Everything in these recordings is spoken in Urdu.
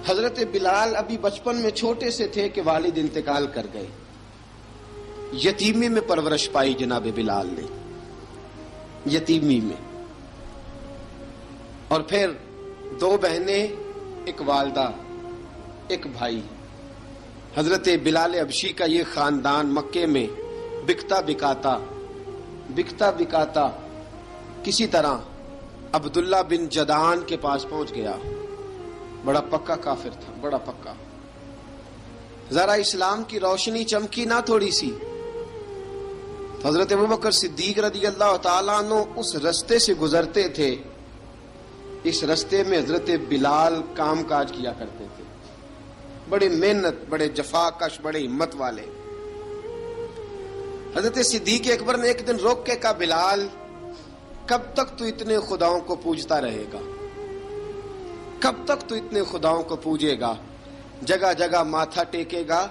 حضرت بلال ابھی بچپن میں چھوٹے سے تھے کہ والد انتقال کر گئے. یتیمی میں پرورش پائی جناب بلال نے، یتیمی میں. اور پھر 2 بہنیں، ایک والدہ، ایک بھائی. حضرت بلال حبشی کا یہ خاندان مکے میں بکتا بکاتا کسی طرح عبداللہ بن جدعان کے پاس پہنچ گیا. بڑا پکا کافر تھا، بڑا پکا. ذرا اسلام کی روشنی چمکی نہ تھوڑی سی، حضرت ابوبکر صدیق رضی اللہ تعالیٰ عنہ اس رستے سے گزرتے تھے. اس رستے میں حضرت بلال کام کاج کیا کرتے تھے، بڑے محنت، بڑے جفاکش، بڑے ہمت والے. حضرت صدیق اکبر نے ایک دن روک کے کہا، بلال کب تک تو اتنے خداؤں کو پوجتا رہے گا؟ کب تک تو اتنے خداؤں کو پوجے گا، جگہ جگہ ماتھا ٹیکے گا؟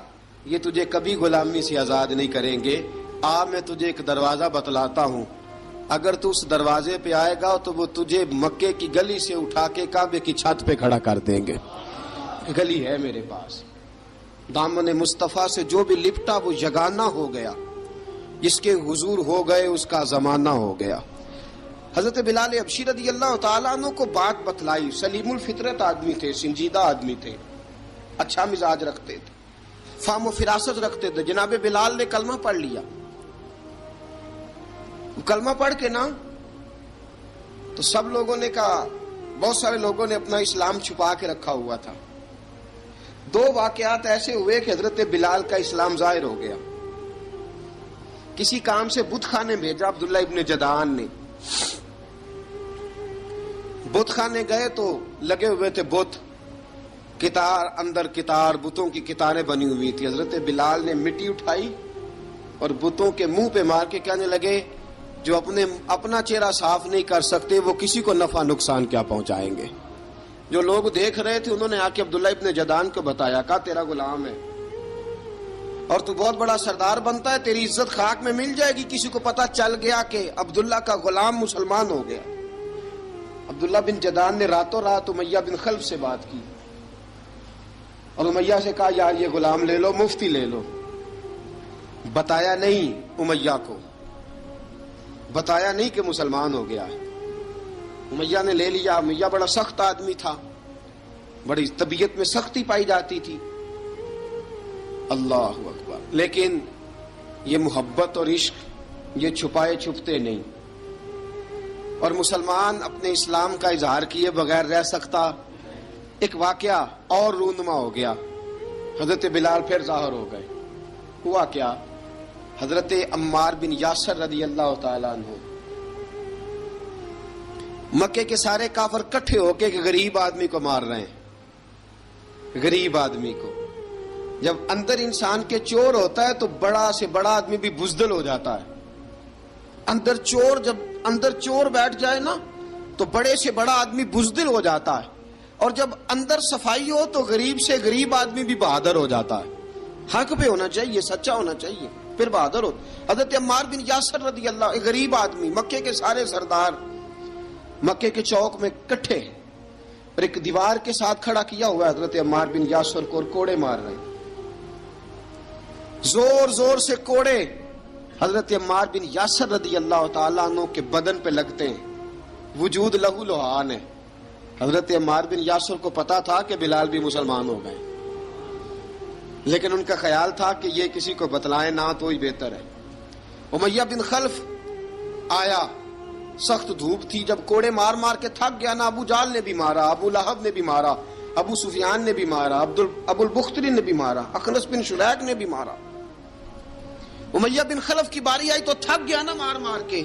یہ تجھے کبھی غلامی سے آزاد نہیں کریں گے. میں تجھے ایک دروازہ بتلاتا ہوں، اگر تو اس دروازے پہ آئے گا تو وہ تجھے مکے کی گلی سے اٹھا کے کعبے کی چھت پہ کھڑا کر دیں گے. گلی ہے میرے پاس. دامن مصطفیٰ سے جو بھی لپٹا وہ یگانہ ہو گیا، جس کے حضور ہو گئے اس کا زمانہ ہو گیا. حضرت بلال حبشی رضی اللہ تعالیٰ عنہ کو بات بتلائی. سلیم الفطرت آدمی تھے، سنجیدہ آدمی تھے، اچھا مزاج رکھتے تھے، فہم و فراست رکھتے تھے. جناب بلال نے کلمہ پڑھ لیا. کلمہ پڑھ کے نا تو سب لوگوں نے کہا، بہت سارے لوگوں نے اپنا اسلام چھپا کے رکھا ہوا تھا. 2 واقعات ایسے ہوئے کہ حضرت بلال کا اسلام ظاہر ہو گیا. کسی کام سے بت خانے بھیجا عبداللہ ابن جدعان نے. بت خانے گئے تو لگے ہوئے تھے بت، کتار اندر کتار، بتوں کی کتاریں بنی ہوئی تھی. حضرت بلال نے مٹی اٹھائی اور بتوں کے منہ پہ مار کے کہنے لگے، جو اپنا چہرہ صاف نہیں کر سکتے وہ کسی کو نفع نقصان کیا پہنچائیں گے. جو لوگ دیکھ رہے تھے انہوں نے آ کے عبداللہ ابن جدعان کو بتایا، کہا تیرا غلام ہے اور تو بہت بڑا سردار بنتا ہے، تیری عزت خاک میں مل جائے گی. کسی کو پتا چل گیا کہ عبداللہ کا غلام مسلمان ہو گیا. عبداللہ بن جدعان نے راتوں رات امیہ بن خلف سے بات کی اور امیہ سے کہا، یار یہ غلام لے لو، مفتی لے لو. بتایا نہیں امیہ کو، بتایا نہیں کہ مسلمان ہو گیا ہے. امیہ نے لے لیا. امیہ بڑا سخت آدمی تھا، بڑی طبیعت میں سختی پائی جاتی تھی. اللہ اکبر. لیکن یہ محبت اور عشق یہ چھپائے چھپتے نہیں، اور مسلمان اپنے اسلام کا اظہار کیے بغیر رہ سکتا. ایک واقعہ اور رونما ہو گیا. حضرت بلال پھر ظاہر ہو گئے. ہوا کیا؟ حضرت عمار بن یاسر رضی اللہ تعالیٰ عنہ، مکے کے سارے کافر کٹھے ہو کے غریب آدمی کو مار رہے ہیں. غریب آدمی کو جب اندر انسان کے چور ہوتا ہے تو بڑا سے بڑا آدمی بھی بزدل ہو جاتا ہے. جب اندر چور بیٹھ جائے نا تو بڑے سے بڑا آدمی بزدل ہو جاتا ہے، اور جب اندر صفائی ہو تو غریب سے غریب آدمی بھی بہادر ہو جاتا ہے. حق پہ ہونا چاہیے، سچا ہونا چاہیے، پھر بہادر ہو. حضرت عمار بن یاسر رضی اللہ، ایک غریب آدمی، مکے کے سارے سردار مکے کے چوک میں کٹھے اور ایک دیوار کے ساتھ کھڑا کیا ہوا ہے حضرت عمار بن یاسر کو، اور کوڑے مار رہے ہیں، زور زور سے کوڑے حضرت عمار بن یاسر رضی اللہ تعالیٰ عنہ کے بدن پہ لگتے ہیں. وجود لہو لہان ہے. حضرت عمار بن یاسر کو پتا تھا کہ بلال بھی مسلمان ہو گئے، لیکن ان کا خیال تھا کہ یہ کسی کو بتلائیں نہ تو ہی بہتر ہے. امیہ بن خلف آیا، سخت دھوپ تھی. جب کوڑے مار مار کے تھک گیا نا، ابو جال نے بھی مارا، ابو لہب نے بھی مارا، ابو سفیان نے بھی مارا، ابو البختری نے بھی مارا، اخنس بن شریک نے بھی مارا. امیہ بن خلف کی باری آئی تو تھک گیا نا مار مار کے.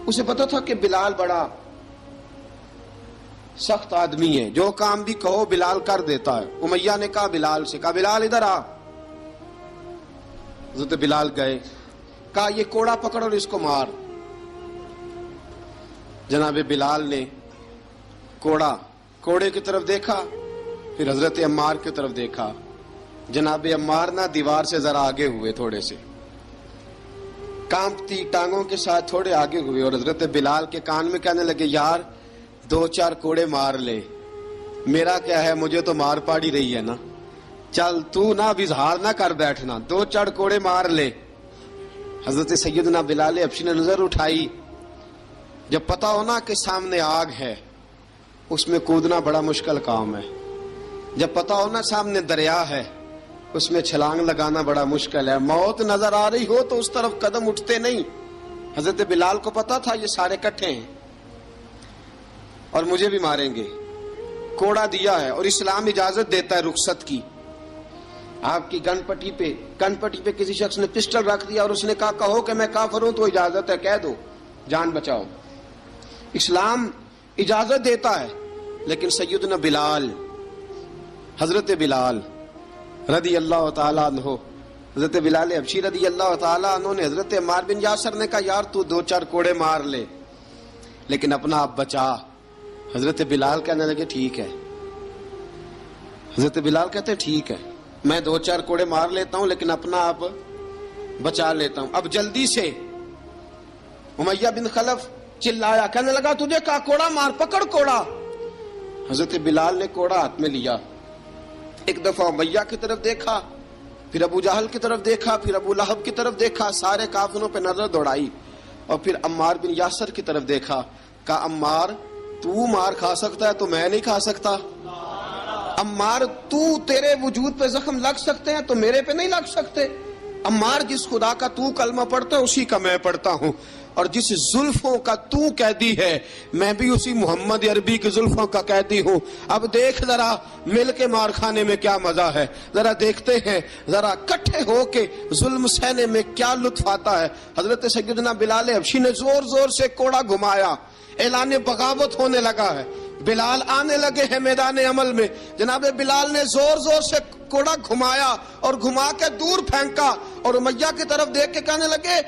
اسے پتا تھا کہ بلال بڑا سخت آدمی ہے، جو کام بھی کہو بلال کر دیتا ہے. امیہ نے کہا بلال سے، کہا بلال ادھر آ. حضرت بلال گئے، کہا یہ کوڑا پکڑ اور اس کو مار. جناب بلال نے کوڑے کی طرف دیکھا، پھر حضرت عمار کی طرف دیکھا. جناب عمار نہ دیوار سے ذرا آگے ہوئے تھوڑے سے، کانپتی ٹانگوں کے ساتھ تھوڑے آگے ہوئے اور حضرت بلال کے کان میں کہنے لگے یار 2-4 کوڑے مار لے، میرا کیا ہے، مجھے تو مار پاڑی رہی ہے نا، چل تو نہ اب اظہار نہ کر بیٹھنا، 2-4 کوڑے مار لے۔ حضرت سیدنا بلال حبشی نے نظر اٹھائی، جب پتا ہونا کہ سامنے آگ ہے اس میں کودنا بڑا مشکل کام ہے، جب پتا ہونا سامنے دریا ہے اس میں چھلانگ لگانا بڑا مشکل ہے، موت نظر آ رہی ہو تو اس طرف قدم اٹھتے نہیں۔ حضرت بلال کو پتا تھا یہ سارے کٹھے ہیں اور مجھے بھی ماریں گے، کوڑا دیا ہے اور اسلام اجازت دیتا ہے رخصت کی۔ آپ کی گن پٹی پہ کسی شخص نے پسٹل رکھ دیا اور اس نے کہا کہو کہ میں کافر ہوں تو اجازت ہے، کہہ دو، جان بچاؤ، اسلام اجازت دیتا ہے۔ لیکن سیدنا بلال، حضرت بلال رضی اللہ تعالیٰ عنہ، حضرت بلال حبشی رضی اللہ تعالیٰ عنہ نے حضرت عمار بن یاسر نے کہا یار تو 2-4 کوڑے مار لے لیکن اپنا آپ بچا۔ حضرت بلال کہنے لگے ٹھیک ہے، حضرت بلال کہتے ہیں ٹھیک ہے، میں 2-4 کوڑے مار لیتا ہوں لیکن اپنا آپ بچا لیتا ہوں۔ اب جلدی سے امیہ بن خلف چلایا، کہنے لگا تجھے کہا کوڑا مار، پکڑ کوڑا۔ حضرت بلال نے کوڑا ہاتھ میں لیا، ایک دفعہ امیہ کی طرف دیکھا، پھر ابو جہل کی طرف دیکھا، پھر ابو لہب کی طرف دیکھا، سارے کافروں پہ نظر دوڑائی اور پھر عمار بن یاسر کی طرف دیکھا، کہا عمار تو مار کھا سکتا ہے تو میں نہیں کھا سکتا، عمار تیرے وجود پہ زخم لگ سکتے ہیں تو میرے پہ نہیں لگ سکتے، عمار جس خدا کا تو کلمہ پڑھتا ہے اسی کا میں پڑھتا ہوں، اور جس زلفوں کا تو قیدی ہے میں بھی اسی محمد عربی کی زلفوں کا قیدی ہوں۔ اب دیکھ ذرا مل کے مار کھانے میں کیا مزہ ہے، ذرا دیکھتے ہیں ذرا کٹھے ہو کے ظلم سہنے میں کیا لطف آتا ہے۔ حضرت سیدنا بلال حبشی نے زور زور سے کوڑا گھمایا، اعلان بغاوت ہونے لگا ہے، بلال آنے لگے ہیں میدان عمل میں۔ جناب بلال نے زور زور سے کوڑا گھمایا اور گھما کے دور پھینکا اور امیہ کی طرف دیکھ کے کہنے لگے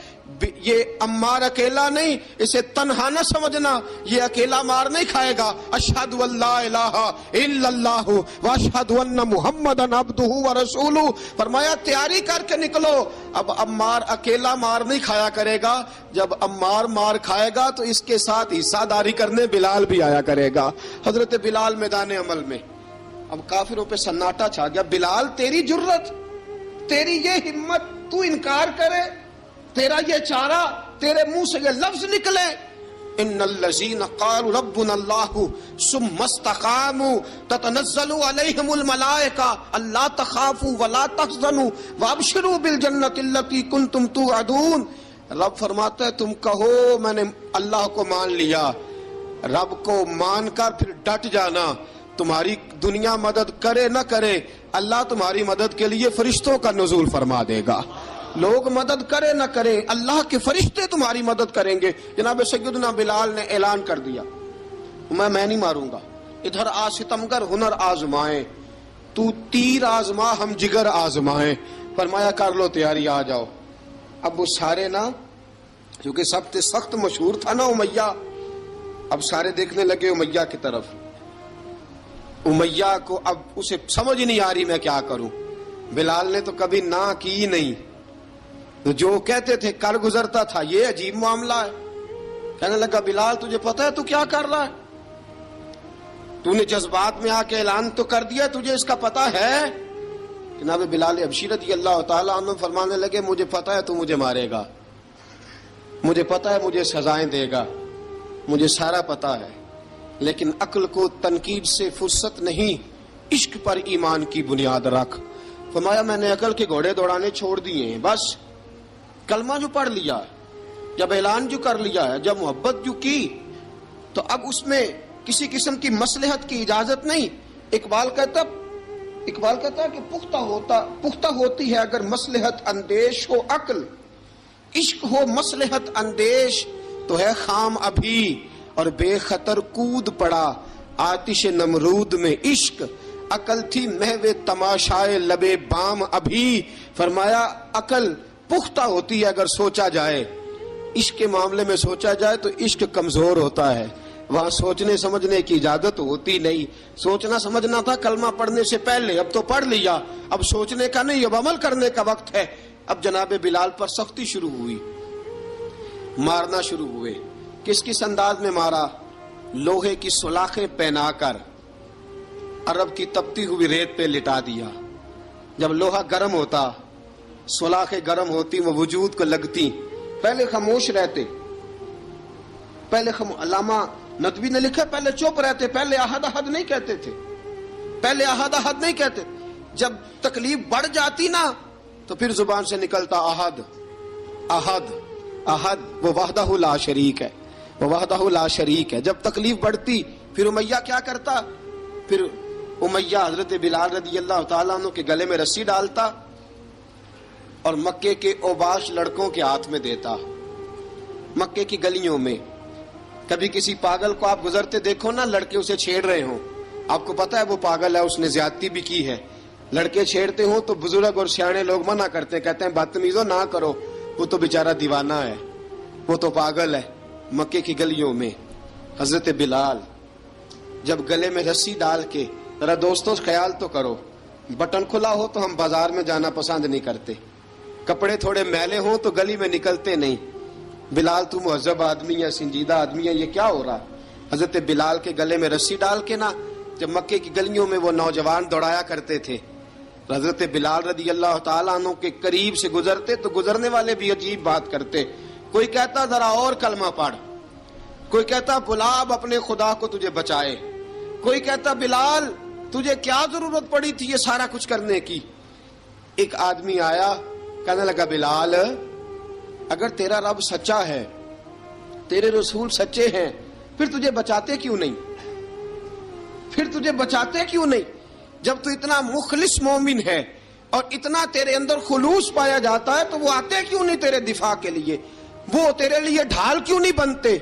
یہ عمار اکیلا نہیں، اسے تنہا نہ سمجھنا، یہ اکیلا مار نہیں کھائے گا۔ اشہد ان لا الہ الا اللہ واشہد ان محمدا عبدہ ورسولہ، فرمایا تیاری کر کے نکلو، اب عمار اکیلا مار نہیں کھایا کرے گا، جب عمار مار کھائے گا تو اس کے ساتھ حصہ داری کرنے بلال بھی آیا کرے گا۔ حضرت بلال میدان عمل میں، اب کافروں پہ سناٹا چھا گیا۔ بلال تیری جرت، تیری یہ ہمت، تو انکار کرے، تیرا یہ چارہ، تیرے منہ سے یہ لفظ نکلے، ان الذین قالوا ربنا اللہ ثم استقاموا تتنزل علیہم الملائکہ الا تخافوا ولا تحزنوا وابشروا بالجنۃ التی کنتم توعدون۔ رب فرماتا ہے تم کہو میں نے اللہ کو مان لیا، رب کو مان کر پھر ڈٹ جانا، تمہاری دنیا مدد کرے نہ کرے اللہ تمہاری مدد کے لیے فرشتوں کا نزول فرما دے گا، لوگ مدد کرے نہ کرے اللہ کے فرشتے تمہاری مدد کریں گے۔ جناب سیدنا بلال نے اعلان کر دیا میں نہیں ماروں گا، ادھر آ ستمگر ہنر آزمائیں، تو تیر آزما ہم جگر آزمائیں، فرمایا کر لو تیاری آ جاؤ۔ اب وہ سارے نا، کیونکہ سب سے سخت مشہور تھا نا امیہ، اب سارے دیکھنے لگے امیہ کی طرف۔ امیہ کو اب اسے سمجھ نہیں آ رہی میں کیا کروں، بلال نے تو کبھی نہ کی نہیں، جو کہتے تھے کر گزرتا تھا، یہ عجیب معاملہ ہے۔ کہنے لگا بلال تجھے پتا ہے تو کیا کر رہا ہے، تو نے جذبات میں آ کے اعلان تو کر دیا، تجھے اس کا پتا ہے؟ جناب بلال حبشی رضی اللہ تعالیٰ عنہ فرمانے لگے مجھے پتا ہے تو مجھے مارے گا، مجھے پتا ہے مجھے سزائیں دے گا، مجھے سارا پتا ہے، لیکن عقل کو تنقید سے فرصت نہیں، عشق پر ایمان کی بنیاد رکھ۔ فرمایا میں نے عقل کے گھوڑے دوڑانے چھوڑ دیے ہیں، بس کلمہ جو پڑھ لیا ہے، جب اعلان جو کر لیا ہے، جب محبت جو کی تو اب اس میں کسی قسم کی مصلحت کی اجازت نہیں۔ اقبال کہتا کہ پختہ ہوتی ہے اگر مصلحت اندیش ہو عقل، عشق ہو مصلحت اندیش تو ہے خام ابھی، اور بے خطر کود پڑا آتش نمرود میں عشق، عقل تھی محو تماشائے لبے بام ابھی۔ فرمایا عقل پختہ ہوتی ہے اگر سوچا جائے، عشق کے معاملے میں سوچا جائے تو عشق کمزور ہوتا ہے، وہاں سوچنے سمجھنے کی اجازت ہوتی نہیں۔ سوچنا سمجھنا تھا کلمہ پڑھنے سے پہلے، اب تو پڑھ لیا، اب سوچنے کا نہیں، اب عمل کرنے کا وقت ہے۔ اب جناب بلال پر سختی شروع ہوئی، مارنا شروع ہوئے. کس کس انداز میں مارا؟ لوہے کی سلاخیں پہنا کر عرب کی تپتی ہوئی ریت پہ لٹا دیا. جب لوہا گرم ہوتا، سلاخیں گرم ہوتی، وہ وجود کو لگتی، پہلے خاموش رہتے. پہلے علامہ ندوی نے لکھا پہلے چپ رہتے، پہلے احد احد نہیں کہتے تھے، پہلے احد احد نہیں کہتے. جب تکلیف بڑھ جاتی نا تو پھر زبان سے نکلتا احد احد احد. وہ وحدہ لا شریک ہے، وہ وحدہ لا شریک ہے. جب تکلیف بڑھتی پھر امیہ کیا کرتا؟ پھر امیہ حضرت بلال رضی اللہ تعالیٰ عنہ کے گلے میں رسی ڈالتا اور مکے کے اوباش لڑکوں کے ہاتھ میں دیتا. مکے کی گلیوں میں کبھی کسی پاگل کو آپ گزرتے دیکھو نا، لڑکے اسے چھیڑ رہے ہوں، آپ کو پتا ہے وہ پاگل ہے، اس نے زیادتی بھی کی ہے. لڑکے چھیڑتے ہوں تو بزرگ اور سیانے لوگ منع کرتے، کہتے ہیں بدتمیزوں نہ کرو، وہ تو بیچارہ دیوانہ ہے، وہ تو پاگل ہے. مکے کی گلیوں میں حضرت بلال جب گلے میں رسی ڈال کے، ذرا دوستوں خیال تو کرو، بٹن کھلا ہو تو ہم بازار میں جانا پسند نہیں کرتے، کپڑے تھوڑے میلے ہوں تو گلی میں نکلتے نہیں. بلال تو مہذب آدمی ہے، سنجیدہ آدمی ہے، یہ کیا ہو رہا؟ حضرت بلال کے گلے میں رسی ڈال کے نا جب مکے کی گلیوں میں وہ نوجوان دوڑایا کرتے تھے، حضرت بلال رضی اللہ تعالیٰ عنہ کے قریب سے گزرتے تو گزرنے والے بھی عجیب بات کرتے. کوئی کہتا ذرا اور کلمہ پڑھ، کوئی کہتا بلا اب اپنے خدا کو تجھے بچائے، کوئی کہتا بلال تجھے کیا ضرورت پڑی تھی یہ سارا کچھ کرنے کی. ایک آدمی آیا کہنے لگا بلال اگر تیرا رب سچا ہے، تیرے رسول سچے ہیں، پھر تجھے بچاتے کیوں نہیں؟ پھر تجھے بچاتے کیوں نہیں؟ جب تو اتنا مخلص مومن ہے اور اتنا تیرے اندر خلوص پایا جاتا ہے تو وہ آتے کیوں نہیں تیرے دفاع کے لیے؟ وہ تیرے لیے ڈھال کیوں نہیں بنتے؟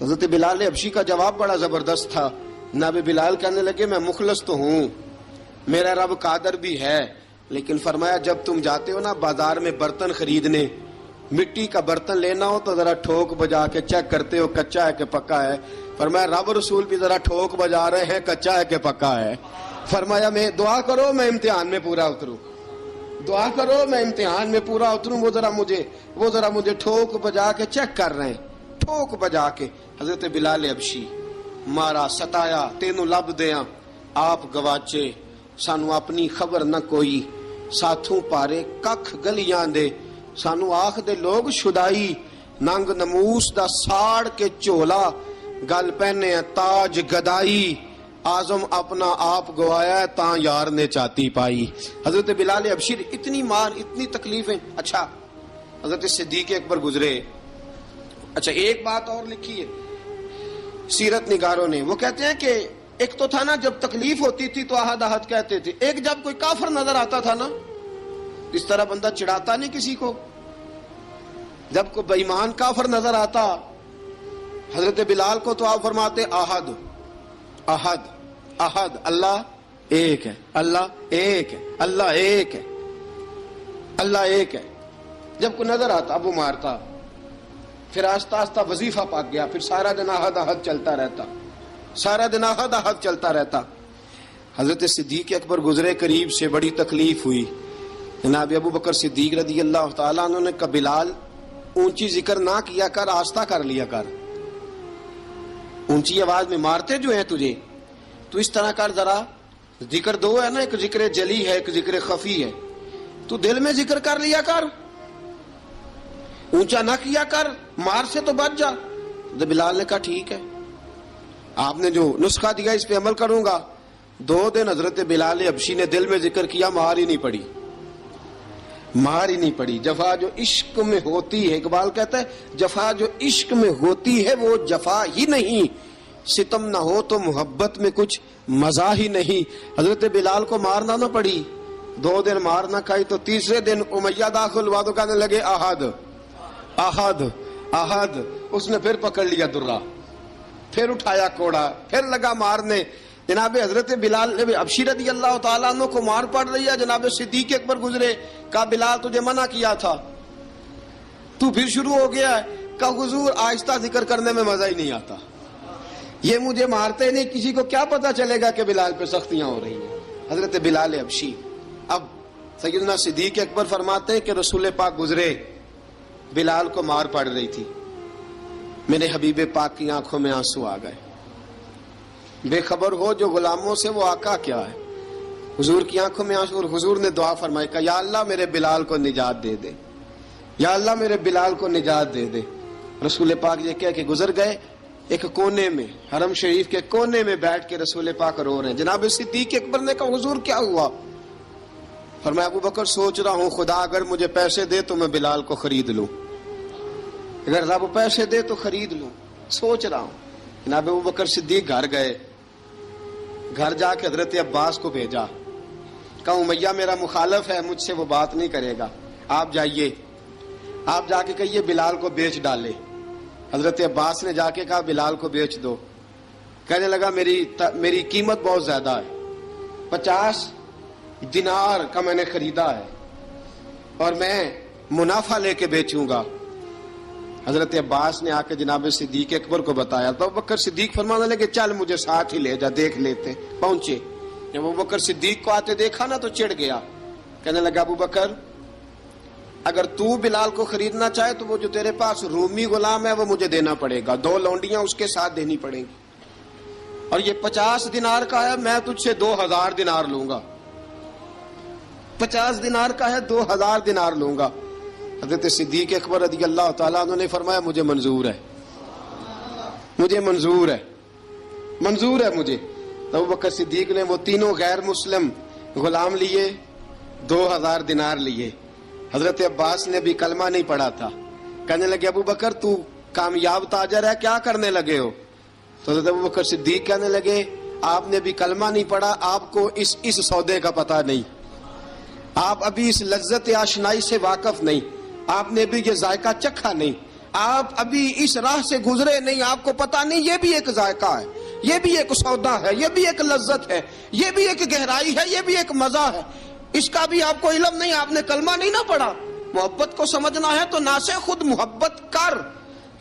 حضرت بلال حبشی کا جواب بڑا زبردست تھا. جناب بلال کہنے لگے میں مخلص تو ہوں، میرا رب قادر بھی ہے، لیکن فرمایا جب تم جاتے ہو نا بازار میں برتن خریدنے، مٹی کا برتن لینا ہو تو ذرا ٹھوک بجا کے چیک کرتے ہو کچا ہے کہ پکا ہے. فرمایا رب رسول بھی ذرا ٹھوک بجا رہے ہیں کچا ہے کہ پکا ہے. فرمایا میں دعا کرو میں امتحان میں پورا اتروں، دعا کرو میں امتحان میں پورا اتروں. وہ ذرا مجھے ٹھوک بجا کے چیک کر رہے ہیں، ٹھوک بجا کے. حضرت بلال حبشی مارا ستایا تینوں لب دیاں آپ گواچے، سانو اپنی خبر نہ کوئی، ساتھوں پارے ککھ گلیاں دے، سانو آخ دے لوگ شدائی، ننگ نموس دا ساڑ کے چولا، گل پہنے تاج گدائی، آزم اپنا آپ گوایا تاں یار نے چاتی پائی. حضرت بلال حبشی اتنی مار، اتنی تکلیفیں. اچھا حضرت صدیق اکبر گزرے. اچھا ایک بات اور لکھی ہے سیرت نگاروں نے، وہ کہتے ہیں کہ ایک تو تھا نا جب تکلیف ہوتی تھی تو احد احد کہتے تھے، ایک جب کوئی کافر نظر آتا تھا نا اس طرح بندہ چڑھاتا نہیں کسی کو، جب کوئی بے ایمان کافر نظر آتا حضرت بلال کو تو آپ فرماتے احد احد احد، اللہ ایک ہے، اللہ ایک ہے، اللہ ایک ہے، اللہ ایک ہے. جب کوئی نظر آتا اب وہ مارتا، پھر آہستہ آہستہ وظیفہ پاک گیا، پھر سارا دن احد احد چلتا رہتا، سارا دن احد احد چلتا رہتا. حضرت صدیق اکبر گزرے قریب سے، بڑی تکلیف ہوئی. جناب ابو بکر صدیق رضی اللہ تعالیٰ عنہ نے کہا بلال اونچی ذکر نہ کیا کر، آہستہ کر لیا کر، اونچی آواز میں مارتے جو ہیں تجھے تو اس طرح کر، ذرا ذکر دو ہے نا، ایک ذکر جلی ہے ایک ذکر خفی ہے، تو دل میں ذکر کر لیا کر، اونچا نہ کیا کر، مار سے تو بچ جا. بلال نے کہا ٹھیک ہے، آپ نے جو نسخہ دیا اس پہ عمل کروں گا. 2 دن حضرت بلال حبشی نے دل میں ذکر کیا، مار ہی نہیں پڑی، مار ہی نہیں پڑی. جفا جو عشق میں ہوتی ہے، اقبال کہتا ہے جفا جو عشق میں ہوتی ہے وہ جفا ہی نہیں، ستم نہ ہو تو محبت میں کچھ مزہ ہی نہیں. حضرت بلال کو مارنا نہ پڑی، 2 دن مار نہ کھائی تو تیسرے دن امیہ داخل ہوا تو کہنے لگے احد احد احد. اس نے پھر پکڑ لیا درہ، پھر اٹھایا کوڑا، پھر لگا مارنے. جناب حضرت بلال حبشی رضی اللہ تعالیٰ عنہ کو مار پڑ رہی ہے. جناب صدیق اکبر گزرے، کہا بلال تجھے منع کیا تھا، تو پھر شروع ہو گیا ہے. کہا حضور آہستہ ذکر کرنے میں مزہ ہی نہیں آتا، یہ مجھے مارتے نہیں، کسی کو کیا پتا چلے گا کہ بلال پہ سختیاں ہو رہی ہیں. حضرت بلال حبشی. اب سیدنا صدیق اکبر فرماتے ہیں کہ رسول پاک گزرے، بلال کو مار پڑ رہی تھی، میرے حبیب پاک کی آنکھوں میں آنسو آ گئے. بے خبر ہو جو غلاموں سے وہ آقا کیا ہے. حضور کی آنکھوں میں آنسو، اور حضور نے دعا فرمائی کہ یا اللہ میرے بلال کو نجات دے دے، یا اللہ میرے بلال کو نجات دے دے. رسول پاک یہ کہہ کے گزر گئے. ایک کونے میں، حرم شریف کے کونے میں بیٹھ کے رسول پاک رو رہے ہیں. جناب صدیق اکبر نے کہا حضور کیا ہوا؟ فرمایا ابو بکر سوچ رہا ہوں خدا اگر مجھے پیسے دے تو میں بلال کو خرید لوں، اگر رب پیسے دے تو خرید لوں، سوچ رہا ہوں. جناب ابو بکر صدیق گھر گئے، گھر جا کے حضرت عباس کو بھیجا، کہا امیہ میرا مخالف ہے، مجھ سے وہ بات نہیں کرے گا، آپ جائیے، آپ جا کے کہیے بلال کو بیچ ڈالے. حضرت عباس نے جا کے کہا بلال کو بیچ دو. کہنے لگا میری قیمت بہت زیادہ ہے، 50 دینار کا میں نے خریدا ہے اور میں منافع لے کے بیچوں گا. حضرت عباس نے آ کے جناب صدیق اکبر کو بتایا تو ابو بکر صدیق فرمانے لگے چل مجھے ساتھ ہی لے جا، دیکھ لیتے. پہنچے، جب ابو بکر صدیق کو آتے دیکھا نا تو چڑ گیا. کہنے لگا ابو بکر اگر تو بلال کو خریدنا چاہے تو وہ جو تیرے پاس رومی غلام ہے وہ مجھے دینا پڑے گا، 2 لونڈیاں اس کے ساتھ دینی پڑیں گی، اور یہ 50 دینار کا ہے، میں تجھ سے 2000 دینار لوں گا. 50 دینار کا ہے، 2000 دینار لوں گا. حضرت صدیق اکبر رضی اللہ تعالیٰ عنہ نے فرمایا مجھے منظور ہے، مجھے منظور ہے، منظور ہے مجھے. تو ابو بکر صدیق نے وہ تینوں غیر مسلم غلام لیے، 2000 دینار لیے. حضرت عباس نے بھی کلمہ نہیں پڑھا تھا. کہنے لگے ابو بکر تو کامیاب تاجر ہے، کیا کرنے لگے ہو؟ تو حضرت ابو بکر صدیق کہنے لگے آپ نے بھی کلمہ نہیں پڑھا، آپ کو اس سودے کا پتہ نہیں، آپ ابھی اس لذت آشنائی سے واقف نہیں، آپ نے بھی یہ ذائقہ چکھا نہیں، آپ ابھی اس راہ سے گزرے نہیں، آپ کو پتہ نہیں یہ بھی ایک ذائقہ ہے، یہ بھی ایک سودا ہے، یہ بھی ایک لذت ہے، یہ بھی ایک گہرائی ہے، یہ بھی ایک مزہ ہے، اس کا بھی آپ کو علم نہیں، آپ نے کلمہ نہیں نہ پڑھا. محبت کو سمجھنا ہے تو نہ سے خود محبت کر،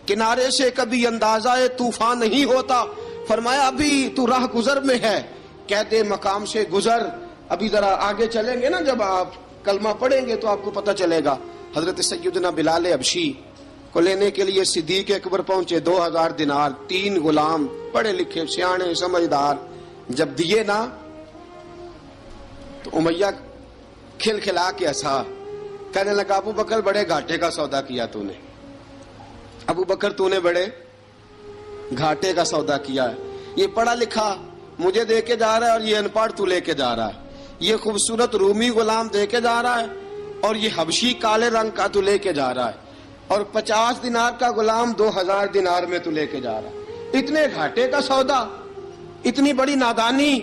کنارے سے کبھی اندازہ طوفان نہیں ہوتا. فرمایا ابھی تو راہ گزر میں ہے، قید مقام سے گزر، ابھی ذرا آگے چلیں گے نا، جب آپ کلمہ پڑھیں گے تو آپ کو پتہ چلے گا. حضرت سیدنا بلال حبشی کو لینے کے لیے صدیق اکبر پہنچے، 2000 دینار، 3 غلام پڑھے لکھے سیانے سمجھدار. جب دیے نا تو امیہ کھل کھلا کے ہنسا. کہنے لگا ابو بکر بڑے گھاٹے کا سودا کیا تو نے، ابو بکر تو نے بڑے گھاٹے کا سودا کیا ہے. یہ پڑھا لکھا مجھے دے کے جا رہا ہے اور یہ ان پڑھ تو لے کے جا رہا ہے، یہ خوبصورت رومی غلام دے کے جا رہا ہے اور یہ حبشی کالے رنگ کا تو لے کے جا رہا ہے، اور 50 دینار کا غلام 2000 دینار میں تو لے کے جا رہا ہے. اتنے گھاٹے کا سودا، اتنی بڑی نادانی.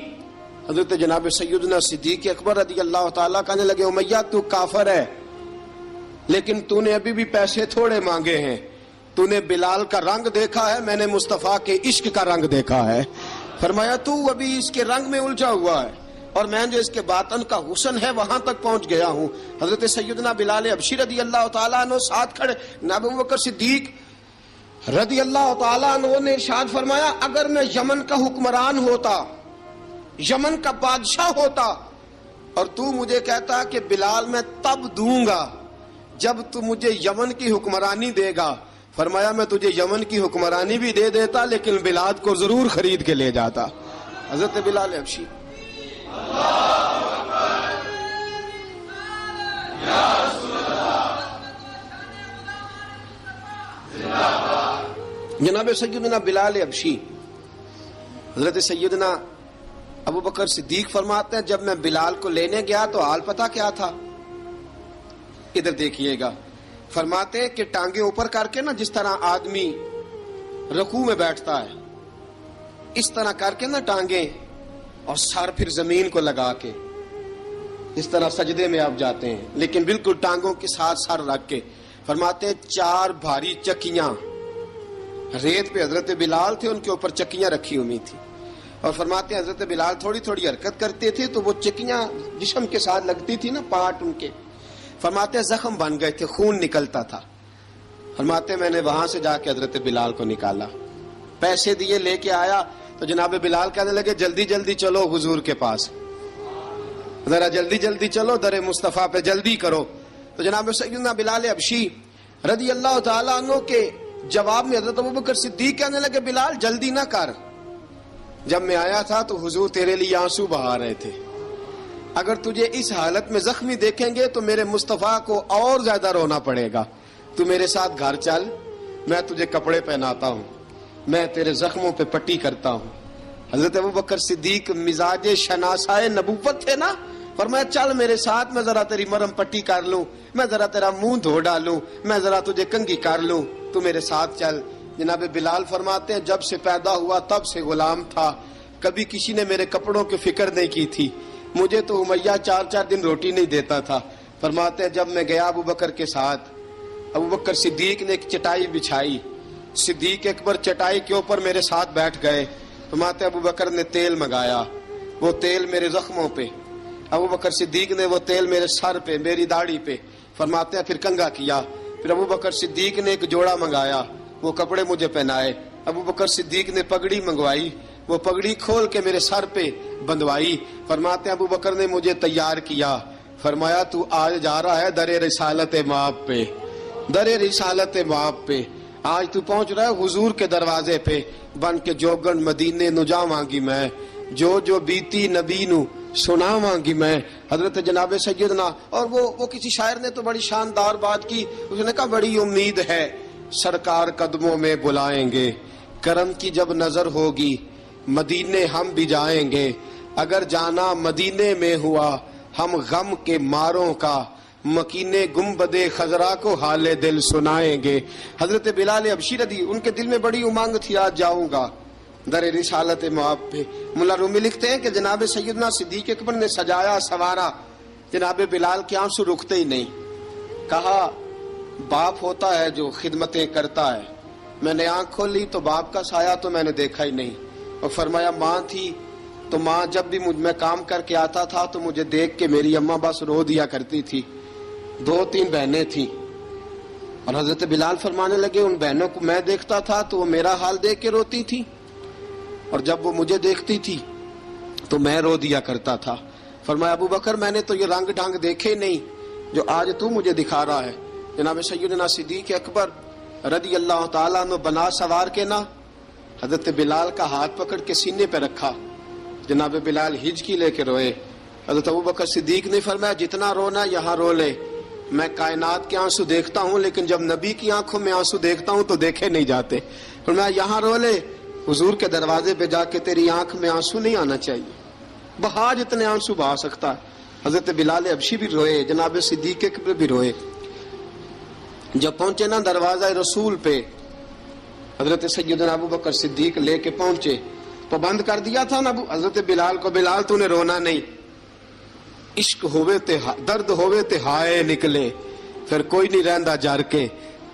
حضرت جناب سیدنا صدیق اکبر رضی اللہ تعالیٰ کہنے لگے امیہ تو کافر ہے لیکن تو نے ابھی بھی پیسے تھوڑے مانگے ہیں، تو نے بلال کا رنگ دیکھا ہے، میں نے مصطفیٰ کے عشق کا رنگ دیکھا ہے. فرمایا تو ابھی اس کے رنگ میں الجھا ہوا ہے اور میں جو اس کے باطن کا حسن ہے وہاں تک پہنچ گیا ہوں. حضرت سیدنا بلال حبشی رضی اللہ تعالیٰ عنہ ساتھ کھڑے. ابو بکر صدیق رضی اللہ تعالیٰ عنہ نے ارشاد فرمایا اگر میں یمن کا حکمران ہوتا، یمن کا بادشاہ ہوتا، اور تو مجھے کہتا کہ بلال میں تب دوں گا جب تو مجھے یمن کی حکمرانی دے گا. فرمایا میں تجھے یمن کی حکمرانی بھی دے دیتا لیکن بلال کو ضرور خرید کے لے جاتا. حضرت بلال حبشی جناب سیدنا بلال حبشی، حضرت سیدنا ابو بکر صدیق فرماتے ہیں جب میں بلال کو لینے گیا تو حال پتہ کیا تھا؟ ادھر دیکھیے گا. فرماتے ہیں کہ ٹانگیں اوپر کر کے نا جس طرح آدمی رکوع میں بیٹھتا ہے اس طرح کر کے نا ٹانگیں، اور سر پھر زمین کو لگا کے اس طرح سجدے میں آپ جاتے ہیں، لیکن بالکل ٹانگوں کے ساتھ سر رکھ کے. فرماتے ہیں 4 بھاری چکیاں ریت پہ حضرت بلال تھے، ان کے اوپر چکیاں رکھی ہوئی تھی، اور فرماتے ہیں حضرت بلال تھوڑی تھوڑی حرکت کرتے تھے تو وہ چکیاں جسم کے ساتھ لگتی تھی نا، پارٹ ان کے. فرماتے ہیں زخم بن گئے تھے، خون نکلتا تھا. فرماتے ہیں میں نے وہاں سے جا کے حضرت بلال کو نکالا، پیسے دیے، لے کے آیا تو جناب بلال کہنے لگے جلدی جلدی چلو حضور کے پاس، ذرا جلدی جلدی چلو، در مصطفیٰ پہ جلدی کرو. تو جناب سیدنا بلال حبشی رضی اللہ تعالیٰ عنہ کے جواب میں حضرت ابوبکر صدیق کہنے لگے بلال جلدی نہ کر، جب میں آیا تھا تو حضور تیرے لیے آنسو بہا رہے تھے، اگر تجھے اس حالت میں زخمی دیکھیں گے تو میرے مصطفیٰ کو اور زیادہ رونا پڑے گا، تو میرے ساتھ گھر چل، میں تجھے کپڑے پہناتا ہوں، میں تیرے زخموں پہ پٹی کرتا ہوں۔ حضرت ابوبکر صدیق مزاج شناسائے نبوت تھے نا، فرمایا چل میرے ساتھ، میں ذرا تیری مرم پٹی کر لوں، میں ذرا تیرا منہ دھو ڈالوں، میں ذرا تجھے کنگھی کر لوں، تو میرے ساتھ چل۔ جناب بلال فرماتے ہیں جب سے پیدا ہوا تب سے غلام تھا، کبھی کسی نے میرے کپڑوں کی فکر نہیں کی تھی، مجھے تو امیہ 4 دن روٹی نہیں دیتا تھا۔ فرماتے ہیں جب میں گیا ابوبکر کے ساتھ، ابوبکر صدیق نے ایک چٹائی بچھائی، صدیق اکبر چٹائی کے اوپر میرے ساتھ بیٹھ گئے۔ فرماتے ہیں ابوبکر نے تیل منگایا، وہ تیل میرے زخموں پہ، ابوبکر صدیق نے وہ تیل میرے سر پہ، میری داڑھی پہ، فرماتے ہیں پھر کنگھا کیا، پھر ابوبکر صدیق نے ایک جوڑا منگایا، وہ کپڑے مجھے پہنائے، ابوبکر صدیق نے پگڑی منگوائی، وہ پگڑی کھول کے میرے سر پہ بندھوائی۔ فرماتے ہیں ابوبکر نے مجھے تیار کیا، فرمایا تو آج جا رہا ہے در رسالت مآب پہ، در رسالت مآب پہ، آج تو پہنچ رہا ہے حضور کے دروازے پہ، بن کے جوگن مدینے نو جاواں گی میں، جو بیتی نبی نو سناواں گی میں۔ حضرت جناب سیدنا، اور وہ کسی شاعر نے تو بڑی شاندار بات کی، اس نے کہا بڑی امید ہے سرکار قدموں میں بلائیں گے، کرم کی جب نظر ہوگی مدینے ہم بھی جائیں گے، اگر جانا مدینے میں ہوا ہم غم کے ماروں کا، مکینے گنبد خضرا کو حال دل سنائیں گے۔ حضرت بلال حبشی رضی، ان کے دل میں بڑی امنگ تھی آج جاؤں گا در رسالت مآب پہ۔ ملا رومی لکھتے ہیں کہ جناب سیدنا صدیق اکبر نے سجایا سوارا، جناب بلال کے آنسو رکتے ہی نہیں، کہا باپ ہوتا ہے جو خدمتیں کرتا ہے، میں نے آنکھ کھولی تو باپ کا سایہ تو میں نے دیکھا ہی نہیں، اور فرمایا ماں تھی تو ماں جب بھی میں کام کر کے آتا تھا تو مجھے دیکھ کے میری اماں بس رو دیا کرتی تھی، 2-3 بہنیں تھیں، اور حضرت بلال فرمانے لگے ان بہنوں کو میں دیکھتا تھا تو وہ میرا حال دیکھ کے روتی تھی، اور جب وہ مجھے دیکھتی تھی تو میں رو دیا کرتا تھا۔ فرمایا ابوبکر میں نے تو یہ رنگ ڈھنگ دیکھے نہیں جو آج تو مجھے دکھا رہا ہے۔ جناب سیدنا صدیق اکبر رضی اللہ تعالیٰ عنہ بنا سوار کے نا حضرت بلال کا ہاتھ پکڑ کے سینے پہ رکھا، جناب بلال ہجکی لے کے روئے۔ حضرت ابوبکر صدیق نے فرمایا جتنا رونا یہاں رو لے، میں کائنات کے آنسو دیکھتا ہوں لیکن جب نبی کی آنکھوں میں آنسو دیکھتا ہوں تو دیکھے نہیں جاتے، فرمایا یہاں رو لے، حضور کے دروازے پہ جا کے تیری آنکھ میں آنسو نہیں آنا چاہیے، بہا جتنے آنسو بہا سکتا ہے۔ حضرت بلال حبشی بھی روئے، جناب صدیق اکبر بھی روئے۔ جب پہنچے نا دروازہ رسول پہ، حضرت سیدنا ابوبکر صدیق لے کے پہنچے، پابند کر دیا تھا نا حضرت بلال کو، بلال تو نے رونا نہیں، عشق ہوئے تے درد ہوئے تے ہائے نکلے، پھر کوئی نہیں رہندا جر کے۔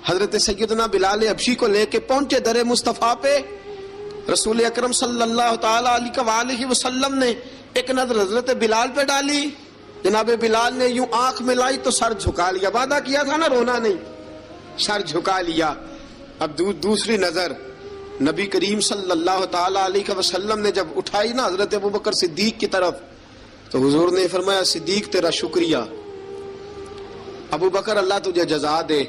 حضرت سیدنا بلال حبشی کو لے کے پہنچے در مصطفیٰ پہ، رسول اکرم صلی اللہ تعالی علیہ وسلم نے ایک نظر حضرت بلال پہ ڈالی، جناب بلال نے یوں آنکھ ملائی تو سر جھکا لیا، وعدہ کیا تھا نا رونا نہیں، سر جھکا لیا۔ اب دوسری نظر نبی کریم صلی اللہ تعالی علیہ وسلم نے جب اٹھائی نا حضرت ابوبکر صدیق کی طرف، تو حضور نے فرمایا صدیق تیرا شکریہ، ابوبکر اللہ تجھے جزا دے۔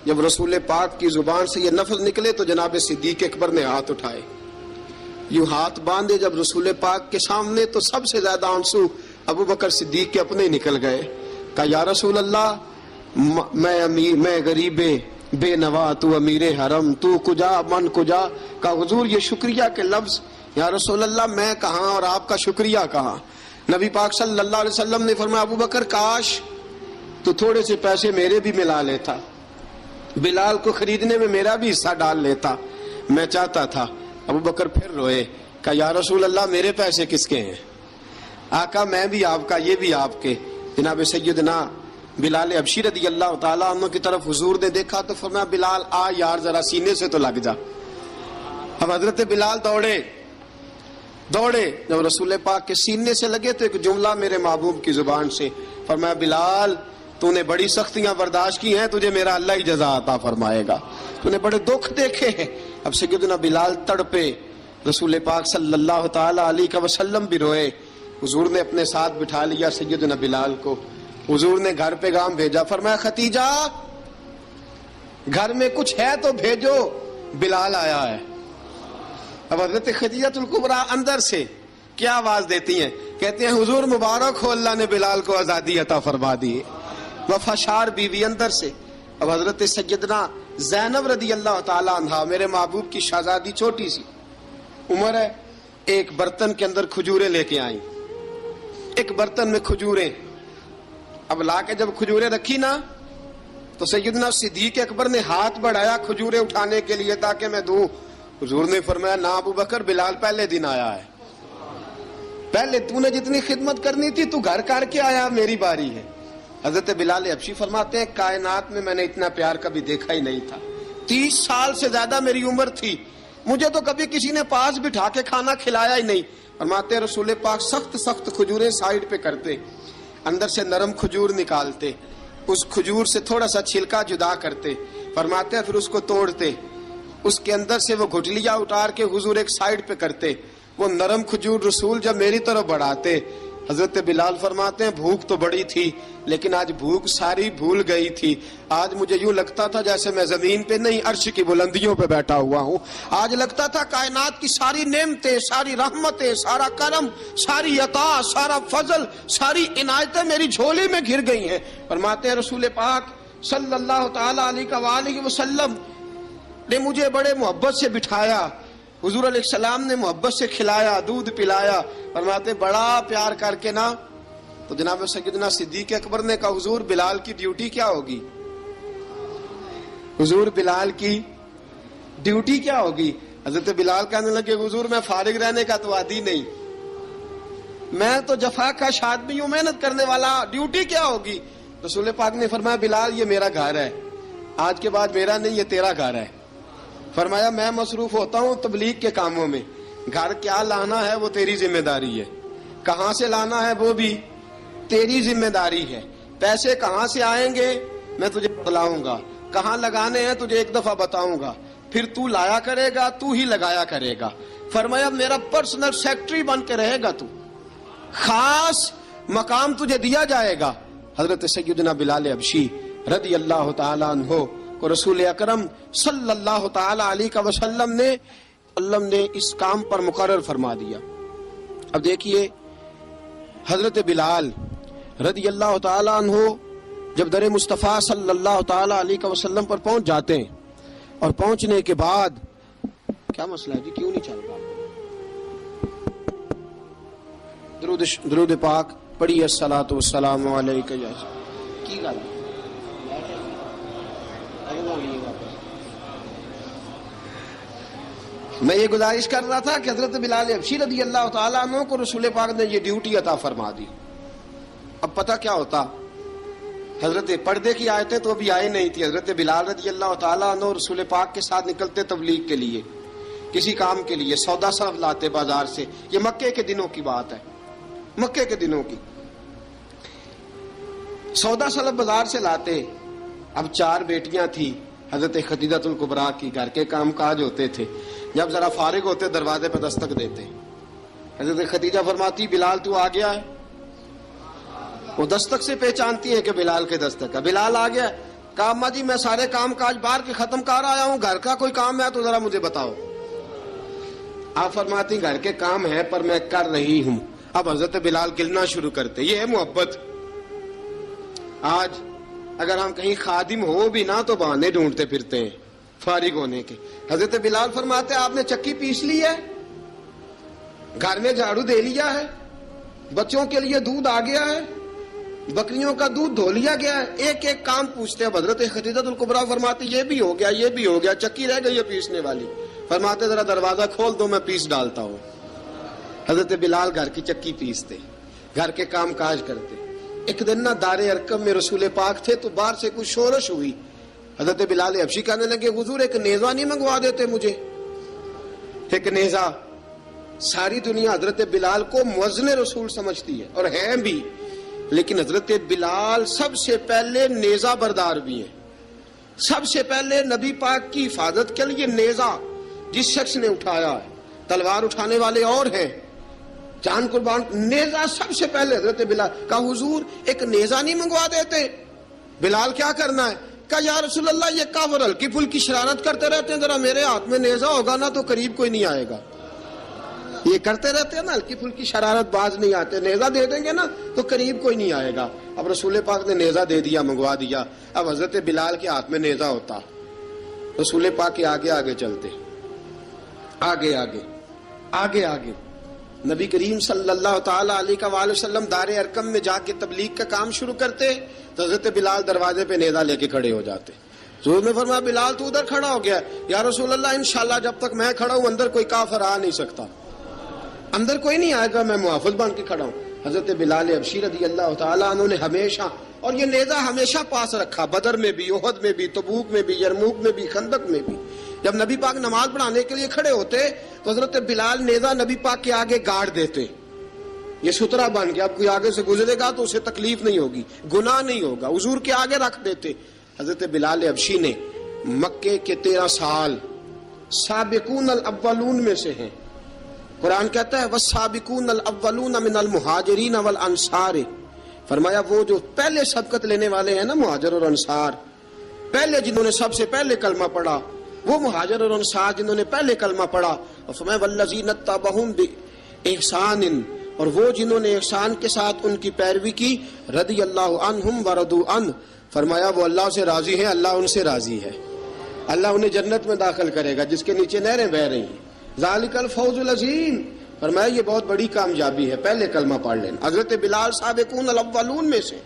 جب رسول پاک کی زبان سے یہ لفظ نکلے تو جناب صدیق اکبر نے ہاتھ اٹھائے، یوں ہاتھ باندھے جب رسول پاک کے سامنے، تو سب سے زیادہ آنسو ابوبکر صدیق کے اپنے نکل گئے۔ کہا یا رسول اللہ میں غریب بے نوا، تو امیر حرم، تو کجا من کجا۔ کہا حضور یہ شکریہ کے لفظ، یا رسول اللہ میں کہاں اور آپ کا شکریہ کہاں۔ نبی پاک صلی اللہ علیہ وسلم نے فرمایا ابوبکر کاش تو تھوڑے سے پیسے میرے بھی ملا لیتا، بلال کو خریدنے میں میرا بھی حصہ ڈال لیتا، میں چاہتا تھا۔ ابوبکر پھر روئے، کہا یا رسول اللہ میرے پیسے کس کے ہیں؟ آقا میں بھی آپ کا، یہ بھی آپ کے۔ جناب سیدنا بلال حبشی رضی اللہ تعالیٰ عنہ کی طرف حضور نے دیکھا تو فرمایا بلال آ یار ذرا سینے سے تو لگ جا۔ اب حضرت بلال دوڑے، جب رسول پاک کے سینے سے لگے تو ایک جملہ میرے محبوب کی زبان سے، فرمایا بلال تو نے بڑی سختیاں برداشت کی ہیں، تجھے میرا اللہ ہی جزا عطا فرمائے گا، تو نے بڑے دکھ دیکھے ہیں۔ اب سیدنا بلال تڑپے، رسول پاک صلی اللہ تعالی علیہ وسلم بھی روئے۔ حضور نے اپنے ساتھ بٹھا لیا سیدنا بلال کو، حضور نے گھر پیغام بھیجا، فرمایا ختیجہ گھر میں کچھ ہے تو بھیجو، بلال آیا ہے۔ اب حضرت خدیجہ الکبریٰ اندر سے کیا آواز دیتی ہیں؟ کہتے ہیں حضور مبارک ہو، اللہ نے بلال کو آزادی عطا فرما دی۔ وفاشار بیوی اندر سے۔ اب حضرت سیدنا زینب رضی اللہ تعالی عنہا، میرے محبوب کی شہزادی، چھوٹی سی عمر ہے، ایک برتن کے اندر کھجوریں لے کے آئیں، ایک برتن میں کھجوریں۔ اب لا کے جب کھجوریں رکھی نا تو سیدنا صدیق اکبر نے ہاتھ بڑھایا کھجوریں اٹھانے کے لیے تاکہ میں دوں۔ حضور نے فرمایا نہ ابو بکر، بلال پہلے دن آیا ہے، پہلے تو نے جتنی خدمت کرنی تھی تو گھر کر کے آیا، میری باری ہے۔ حضرت بلال حبشی فرماتے ہیں کائنات میں نے اتنا پیار کبھی دیکھا ہی نہیں تھا۔ 30 سال سے زیادہ میری عمر تھی، مجھے تو کبھی کسی نے پاس بٹھا کے کھانا کھلایا ہی نہیں۔ فرماتے ہیں رسول پاک سخت سخت کھجوریں سائیڈ پہ کرتے، اندر سے نرم کھجور نکالتے، اس کھجور سے تھوڑا سا چھلکا جدا کرتے، فرماتے ہیں پھر اس کو توڑتے، اس کے اندر سے وہ گھٹلیاں اتار کے حضور ایک سائیڈ پہ کرتے، وہ نرم کھجور رسول جب میری طرف بڑھاتے، حضرت بلال فرماتے ہیں بھوک تو بڑی تھی لیکن آج بھوک ساری بھول گئی تھی۔ آج مجھے یوں لگتا تھا جیسے میں زمین پہ نہیں عرش کی بلندیوں پہ بیٹھا ہوا ہوں۔ آج لگتا تھا کائنات کی ساری نعمتیں، ساری رحمتیں، سارا کرم، ساری عطا، سارا فضل، ساری عنایتیں میری جھولی میں گھر گئی ہیں۔ فرماتے ہیں رسول پاک صلی اللہ تعالی علیہ وآلہ وسلم نے مجھے بڑے محبت سے بٹھایا، حضور علیہ السلام نے محبت سے کھلایا، دودھ پلایا۔ فرماتے بڑا پیار کر کے نا تو جناب سیدنا صدیق اکبر نے کہا حضور بلال کی ڈیوٹی کیا ہوگی؟ حضور بلال کی ڈیوٹی کیا ہوگی؟ حضرت بلال کہنے لگے حضور میں فارغ رہنے کا تو عادی نہیں، میں تو جفا کا آدمی ہوں، محنت کرنے والا، ڈیوٹی کیا ہوگی؟ رسول پاک نے فرمایا بلال یہ میرا گھر ہے، آج کے بعد میرا نہیں یہ تیرا گھر ہے۔ فرمایا میں مصروف ہوتا ہوں تبلیغ کے کاموں میں، گھر کیا لانا ہے وہ تیری ذمہ داری ہے، کہاں سے لانا ہے وہ بھی تیری ذمہ داری ہے، پیسے کہاں سے آئیں گے میں تجھے بتلاؤں گا، کہاں لگانے ہیں تجھے ایک دفعہ بتاؤں گا، پھر تو لایا کرے گا، تو ہی لگایا کرے گا۔ فرمایا میرا پرسنل سیکٹری بن کے رہے گا، تو خاص مقام تجھے دیا جائے گا۔ حضرت سیدنا بلال حبشی رضی اللہ تعالی عنہ کو رسول اکرم صلی اللہ تعالی علیہ وسلم نے اس کام پر مقرر فرما دیا۔ اب دیکھیے حضرت بلال رضی اللہ تعالی عنہ جب در مصطفیٰ صلی اللہ تعالی علیہ وسلم پر پہنچ جاتے ہیں اور پہنچنے کے بعد کیا مسئلہ ہے جی، کیوں نہیں چل رہا؟ درود پاک پڑھیے الصلاۃ والسلام علیک یا کی گل میں یہ گزارش کر رہا تھا کہ حضرت بلال حبشی رضی اللہ تعالیٰ عنہ کو رسول پاک نے یہ ڈیوٹی عطا فرما دی۔ اب پتہ کیا ہوتا، حضرت پردے کی آیتیں تو ابھی آئی نہیں تھی، حضرت بلال رضی اللہ تعالیٰ عنہ رسول پاک کے ساتھ نکلتے تبلیغ کے لیے، کسی کام کے لیے، سودا سلف لاتے بازار سے، یہ مکے کے دنوں کی بات ہے، مکے کے دنوں کی سودا سلف بازار سے لاتے۔ اب 4 بیٹیاں تھیں حضرت خدیجہ الکبریٰ کی، گھر کے کام کاج ہوتے تھے، جب ذرا فارغ ہوتے دروازے پہ دستک دیتے، حضرت خدیجہ فرماتی بلال تو آ گیا ہے، وہ دستک سے پہچانتی ہیں کہ بلال کے دستک ہے، بلال آ گیا۔ کہا اماں جی میں سارے کام کاج باہر کے ختم کر آیا ہوں، گھر کا کوئی کام ہے تو ذرا مجھے بتاؤ۔ آپ فرماتی گھر کے کام ہے پر میں کر رہی ہوں۔ اب حضرت بلال گلنا شروع کرتے، یہ ہے محبت۔ آج اگر ہم کہیں خادم ہو بھی نہ تو بہانے ڈھونڈتے پھرتے ہیں فارغ ہونے کے۔ حضرت بلال فرماتے آپ نے چکی پیس لی ہے، گھر میں جھاڑو دے لیا ہے، بچوں کے لیے دودھ آ گیا ہے، بکریوں کا دودھ دھو لیا گیا ہے، ایک ایک کام پوچھتے ہیں۔ حضرت خدیجہ الکبریٰ فرماتی یہ بھی ہو گیا، یہ بھی ہو گیا، چکی رہ گئی ہے پیسنے والی۔ فرماتے ذرا دروازہ کھول دو میں پیس ڈالتا ہوں۔ حضرت بلال گھر کی چکی پیستے، گھر کے کام کاج کرتے۔ ایک دن نہ دار ارقم میں رسول پاک تھے تو باہر سے کچھ شورش ہوئی، حضرت بلال حبشی کہنے لگے حضور ایک نیزہ نہیں منگوا دیتے مجھے؟ ایک نیزہ۔ ساری دنیا حضرت بلال کو مؤذن رسول سمجھتی ہے اور ہیں بھی، لیکن حضرت بلال سب سے پہلے نیزہ بردار بھی ہیں۔ سب سے پہلے نبی پاک کی حفاظت کے لیے نیزہ جس شخص نے اٹھایا ہے، تلوار اٹھانے والے اور ہیں، جان قربان، نیزہ سب سے پہلے حضرت بلال۔ کہا حضور ایک نیزہ نہیں منگوا دیتے؟ بلال کیا کرنا ہے؟ کہا یا رسول اللہ یہ کافر ہلکی پھلکی شرارت کرتے رہتے ہیں، ذرا میرے ہاتھ میں نیزہ ہوگا نا تو قریب کوئی نہیں آئے گا. یہ کرتے رہتے ہیں نا ہلکی پھلکی شرارت، باز نہیں آتے، نیزہ دے دیں گے نا تو قریب کوئی نہیں آئے گا. اب رسول پاک نے نیزہ دے دیا، منگوا دیا. اب حضرت بلال کے ہاتھ میں نیزہ ہوتا، رسول پاک کے آگے آگے چلتے، آگے آگے آگے آگے. نبی کریم صلی اللہ تعالی علیہ وآلہ وسلم دار ارقم میں جا کے تبلیغ کا کام شروع کرتے تو حضرت بلال دروازے پہ نیزہ لے کے کھڑے ہو جاتے. حضور نے فرمایا بلال تو ادھر کھڑا ہو گیا. یا رسول اللہ انشاءاللہ جب تک میں کھڑا ہوں اندر کوئی کافر آ نہیں سکتا، اندر کوئی نہیں آئے گا، میں محافظ بن کے کھڑا ہوں. حضرت بلال حبشی رضی اللہ تعالیٰ عنہ نے ہمیشہ، اور یہ نیزہ ہمیشہ پاس رکھا، بدر میں بھی، احد میں بھی، تبوک میں بھی، یرموک میں بھی، خندق میں بھی. جب نبی پاک نماز پڑھانے کے لیے کھڑے ہوتے تو حضرت بلال نیزہ نبی پاک کے آگے گاڑ دیتے. یہ سترا بن گیا، اب کوئی آگے سے گزرے گا تو اسے تکلیف نہیں ہوگی، گناہ نہیں ہوگا، حضور کے آگے رکھ دیتے. حضرت بلال حبشی نے مکے کے 13 سال سابقون الاولون میں سے ہیں. قرآن کہتا ہے والسابقون الاولون من المہاجرین والانصار، فرمایا وہ جو پہلے سبقت لینے والے ہیں نا مہاجر اور انصار، پہلے جنہوں نے سب سے پہلے کلمہ پڑھا وہ مہاجر اور انصار جنہوں نے پہلے کلمہ پڑھا. اور فرمایا والذین اتبعوہم باحسان، اور وہ جنہوں نے احسان کے ساتھ ان کی پیروی کی، رضی اللہ عنہم ورضوا عنہ، فرمایا وہ اللہ سے راضی ہیں، اللہ ان سے راضی ہے، اللہ انہیں جنت میں داخل کرے گا جس کے نیچے نہریں بہہ رہی ہیں. ذالک الفوز العظیم، فرمایا یہ بہت بڑی کامیابی ہے پہلے کلمہ پڑھ لینا. حضرت بلال سابقون الاولون میں سے،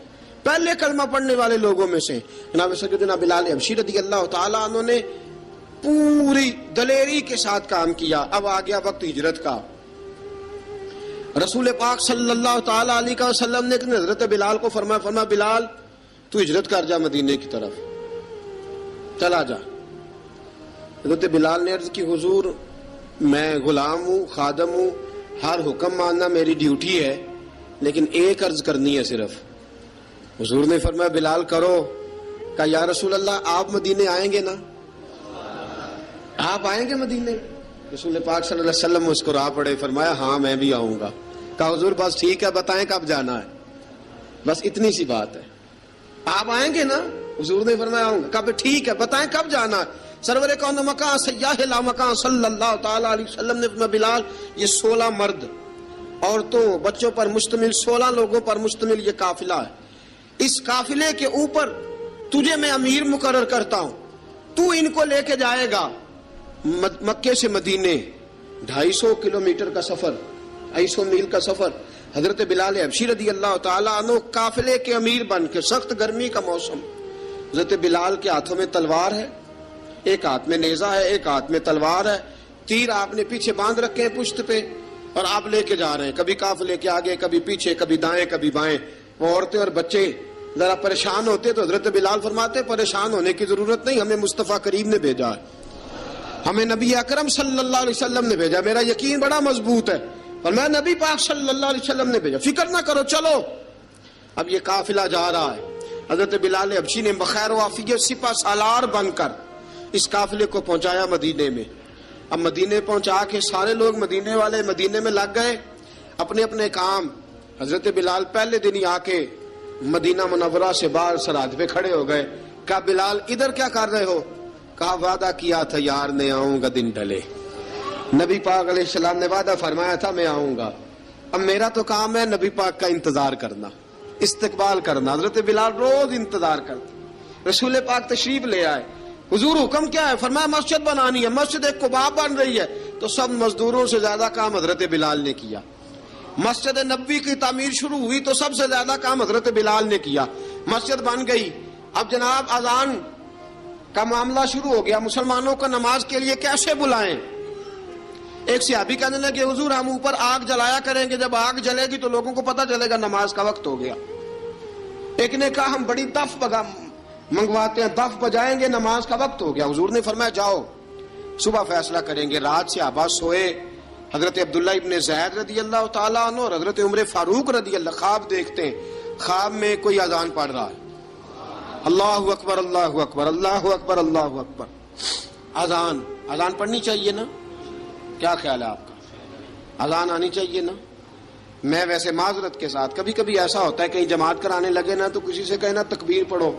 پہلے کلمہ پڑھنے والے لوگوں میں سے. جناب سیدنا بلال حبشی رضی اللہ تعالیٰ عنہ نے پوری دلیری کے ساتھ کام کیا. اب آ گیا وقت ہجرت کا. رسول پاک صلی اللہ تعالیٰ علیہ وسلم نے حضرت بلال کو فرمایا بلال تو ہجرت کر جا مدینے کی طرف، چلا جا. حضرت بلال نے عرض کی حضور میں غلام ہوں، خادم ہوں، ہر حکم ماننا میری ڈیوٹی ہے، لیکن ایک عرض کرنی ہے صرف. حضور نے فرمایا بلال کرو. کہا یا رسول اللہ آپ مدینے آئیں گے نا، آپ آئیں گے مدینے؟ رسول پاک صلی اللہ علیہ وسلم مسکرا پڑے، فرمایا ہاں میں بھی آؤں گا. کہا حضور بس ٹھیک ہے بتائیں کب جانا ہے، بس اتنی سی بات ہے. آپ آئیں گے نا؟ حضور نے فرمایا آؤں گا. کہا ٹھیک ہے بتائیں کب جانا ہے. سرور کون مکان سیاح لا مکان صلی اللہ تعالی علیہ وسلم نے فرمایا بلال یہ 16 مرد عورتوں بچوں پر مشتمل 16 لوگوں پر مشتمل یہ قافلہ ہے. اس قافلے کے اوپر تجھے میں امیر مقرر کرتا ہوں، تو ان کو لے کے جائے گا مکے سے مدینے. 250 کلومیٹر کا سفر، 250 میل کا سفر. حضرت بلال حبشی رضی اللہ تعالیٰ عنہ قافلے کے امیر بن کے، سخت گرمی کا موسم، حضرت بلال کے ہاتھوں میں تلوار ہے، ایک ہاتھ میں نیزہ ہے، ایک ہاتھ میں تلوار ہے. تیر آپ نے پیچھے باندھ رکھے ہیں پشت پہ، اور آپ لے کے جا رہے ہیں، کبھی قافلے کے آگے، کبھی پیچھے، کبھی دائیں کبھی بائیں. وہ عورتیں اور بچے ذرا پریشان ہوتے تو حضرت بلال فرماتے پریشان ہونے کی ضرورت نہیں، ہمیں مصطفیٰ کریم نے بھیجا ہے، ہمیں نبی اکرم صلی اللہ علیہ وسلم نے بھیجا. میرا یقین بڑا مضبوط ہے، فرمایا نبی پاک صلی اللہ علیہ وسلم نے بھیجا، فکر نہ کرو چلو. اب یہ قافلہ جا رہا ہے. حضرت بلال حبشی نے بخیر و عافیت سپہ سالار بن کر اس قافلے کو پہنچایا مدینے میں. اب مدینے پہنچا کے سارے لوگ مدینے والے مدینے میں لگ گئے اپنے اپنے کام. حضرت بلال پہلے دن ہی آ کے مدینہ منورہ سے باہر سرحد پہ کھڑے ہو گئے. کہا بلال ادھر کیا کر رہے ہو؟ کہا وعدہ کیا تھا یار نے آؤں گا دن ڈھلے. نبی پاک علیہ السلام نے وعدہ فرمایا تھا میں آؤں گا. اب میرا تو کام ہے نبی پاک کا انتظار کرنا، استقبال کرنا. حضرت بلال روز انتظار کرتے. رسول پاک تشریف لے آئے. حضور حکم کیا ہے؟ فرمایا مسجد بنانی ہے. مسجد قباء بن رہی ہے. تو سب مزدوروں سے زیادہ کام حضرت بلال نے کیا. مسجد نبوی کی تعمیر شروع ہوئی تو سب سے زیادہ کام حضرت بلال نے کیا. مسجد بن گئی. اب جناب اذان کا معاملہ شروع ہو گیا، مسلمانوں کو نماز کے لیے کیسے بلائیں؟ ایک صحابی کہنے لگے حضور ہم اوپر آگ جلایا کریں گے، جب آگ جلے گی تو لوگوں کو پتہ چلے گا نماز کا وقت ہو گیا. ایک نے کہا ہم بڑی دف منگواتے ہیں، دف بجائیں گے، نماز کا وقت ہو گیا. حضور نے فرمایا جاؤ صبح فیصلہ کریں گے. رات سے صحابہ سوئے. حضرت عبداللہ ابن زید رضی اللہ تعالیٰ عنہ اور حضرت عمر فاروق رضی اللہ خواب دیکھتے ہیں. خواب میں کوئی اذان پڑھ رہا ہے، اللہ اکبر اللہ اکبر اللہ اکبر اللہ اکبر. اذان پڑھنی چاہیے نا؟ کیا خیال ہے آپ کا؟ اذان آنی چاہیے نا؟ میں ویسے معذرت کے ساتھ کبھی کبھی ایسا ہوتا ہے کہیں جماعت کرانے لگے نا تو کسی سے کہنا تکبیر پڑھو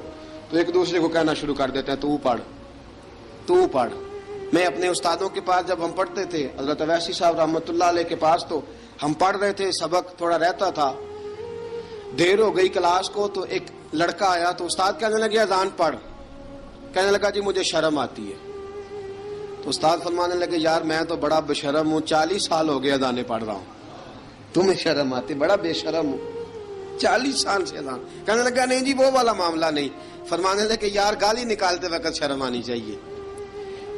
تو ایک دوسرے کو کہنا شروع کر دیتے ہیں تو پڑھ تو پڑھ. میں اپنے استادوں کے پاس جب ہم پڑھتے تھے حضرت ویسی صاحب رحمۃ اللہ علیہ کے پاس، تو ہم پڑھ رہے تھے، سبق تھوڑا رہتا تھا، دیر ہو گئی کلاس کو، تو ایک لڑکا آیا تو استاد کہنے لگے اذان پڑھ. کہنے لگا جی مجھے شرم آتی ہے. تو استاد فرمانے لگے یار میں تو بڑا بے شرم ہوں، 40 سال ہو گئے اذانیں پڑھ رہا ہوں، تمہیں شرم آتی؟ بڑا بے شرم ہوں، 40 سال سے اذان. کہنے لگا نہیں جی وہ والا معاملہ نہیں. فرمانے لگے یار گالی نکالتے وقت شرم آنی چاہیے،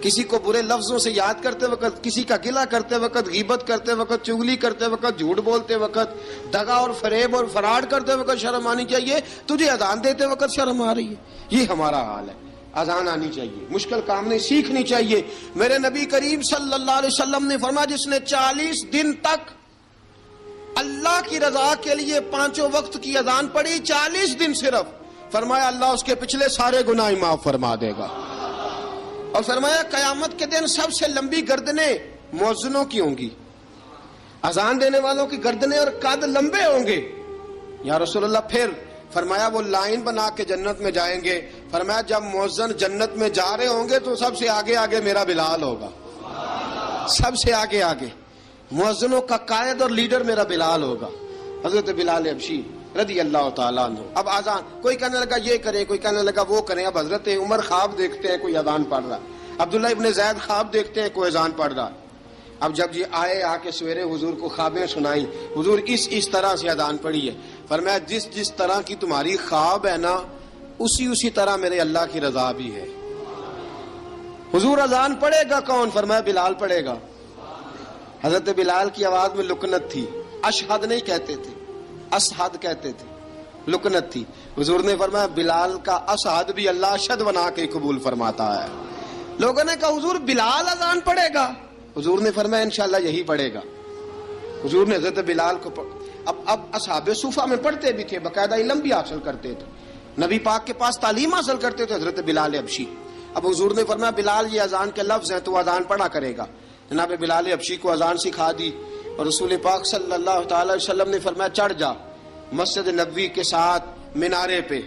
کسی کو برے لفظوں سے یاد کرتے وقت، کسی کا گلہ کرتے وقت، غیبت کرتے وقت، چغلی کرتے وقت، جھوٹ بولتے وقت، دغا اور فریب اور فراڈ کرتے وقت شرم آنی چاہیے. تجھے اذان دیتے وقت شرم آ رہی ہے. یہ ہمارا حال ہے. اذان آنی چاہیے، مشکل کام نہیں، سیکھنی چاہیے. میرے نبی کریم صلی اللہ علیہ وسلم نے فرمایا جس نے 40 دن تک اللہ کی رضا کے لیے 5 وقت کی اذان پڑھی، 40 دن صرف، فرمایا اللہ اس کے پچھلے سارے گناہ معاف فرما دے گا. اور فرمایا قیامت کے دن سب سے لمبی گردنیں مؤذنوں کی ہوں گی، اذان دینے والوں کی گردنیں اور قد لمبے ہوں گے. یا رسول اللہ پھر؟ فرمایا وہ لائن بنا کے جنت میں جائیں گے. فرمایا جب مؤذن جنت میں جا رہے ہوں گے تو سب سے آگے آگے میرا بلال ہوگا، سب سے آگے آگے مؤذنوں کا قائد اور لیڈر میرا بلال ہوگا، حضرت بلال حبشی رضی اللہ تعالیٰ عنہ. اب اذان کوئی کہنے لگا یہ کریں، کوئی کہنے لگا وہ کریں. اب حضرت عمر خواب دیکھتے ہیں کوئی اذان پڑھ رہا، عبداللہ ابن زید خواب دیکھتے ہیں کوئی اذان پڑھ رہا. اب جب یہ آئے آ کے سویرے حضور کو خوابیں سنائیں، حضور اس طرح سے اذان پڑھی ہے. فرمایا جس طرح کی تمہاری خواب ہے نا اسی طرح میرے اللہ کی رضا بھی ہے. حضور اذان پڑھے گا کون؟ فرمایا بلال پڑھے گا. حضرت بلال کی آواز میں لکنت تھی، اشہد نہیں کہتے تھے، اسحد کہتے تھے، لکنت تھی. حضور نے فرمایا بلال کا اسحد بھی اللہ اشہد بنا کے قبول فرماتا ہے. لوگوں نے کہا حضور بلال اذان پڑھے گا؟ حضور نے فرمایا انشاءاللہ یہی پڑھے گا. حضور نے حضرت بلال کو اب اصحاب صوفہ میں پڑھتے بھی تھے، باقاعدہ علم بھی حاصل کرتے تھے، نبی پاک کے پاس تعلیم حاصل کرتے تھے حضرت بلال حبشی. اب حضور نے فرمایا بلال یہ اذان کے لفظ ہیں تو اذان پڑھا کرے گا. جناب بلال حبشی کو اذان سکھا دی اور رسول پاک صلی اللہ تعالی وسلم نے فرمایا چڑھ جا مسجد نبوی کے ساتھ مینارے پہ،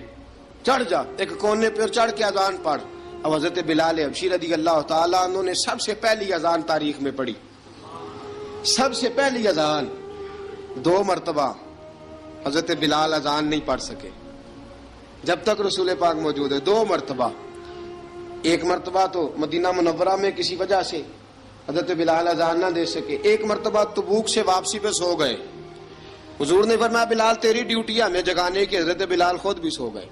چڑھ جا ایک کونے پہ اور چڑھ کے اذان پڑھ. اب حضرت بلال حبشی رضی اللہ تعالیٰ عنہ نے سب سے پہلی اذان تاریخ میں پڑھی، سب سے پہلی اذان. 2 مرتبہ حضرت بلال اذان نہیں پڑھ سکے جب تک رسول پاک موجود ہے. 2 مرتبہ، ایک مرتبہ تو مدینہ منورہ میں کسی وجہ سے حضرت بلال اذان نہ دے سکے، ایک مرتبہ تبوک سے واپسی پہ سو گئے. حضور نے فرمایا بلال تیری ڈیوٹی ہے ہمیں جگانے کی. حضرت بلال خود بھی سو گئے.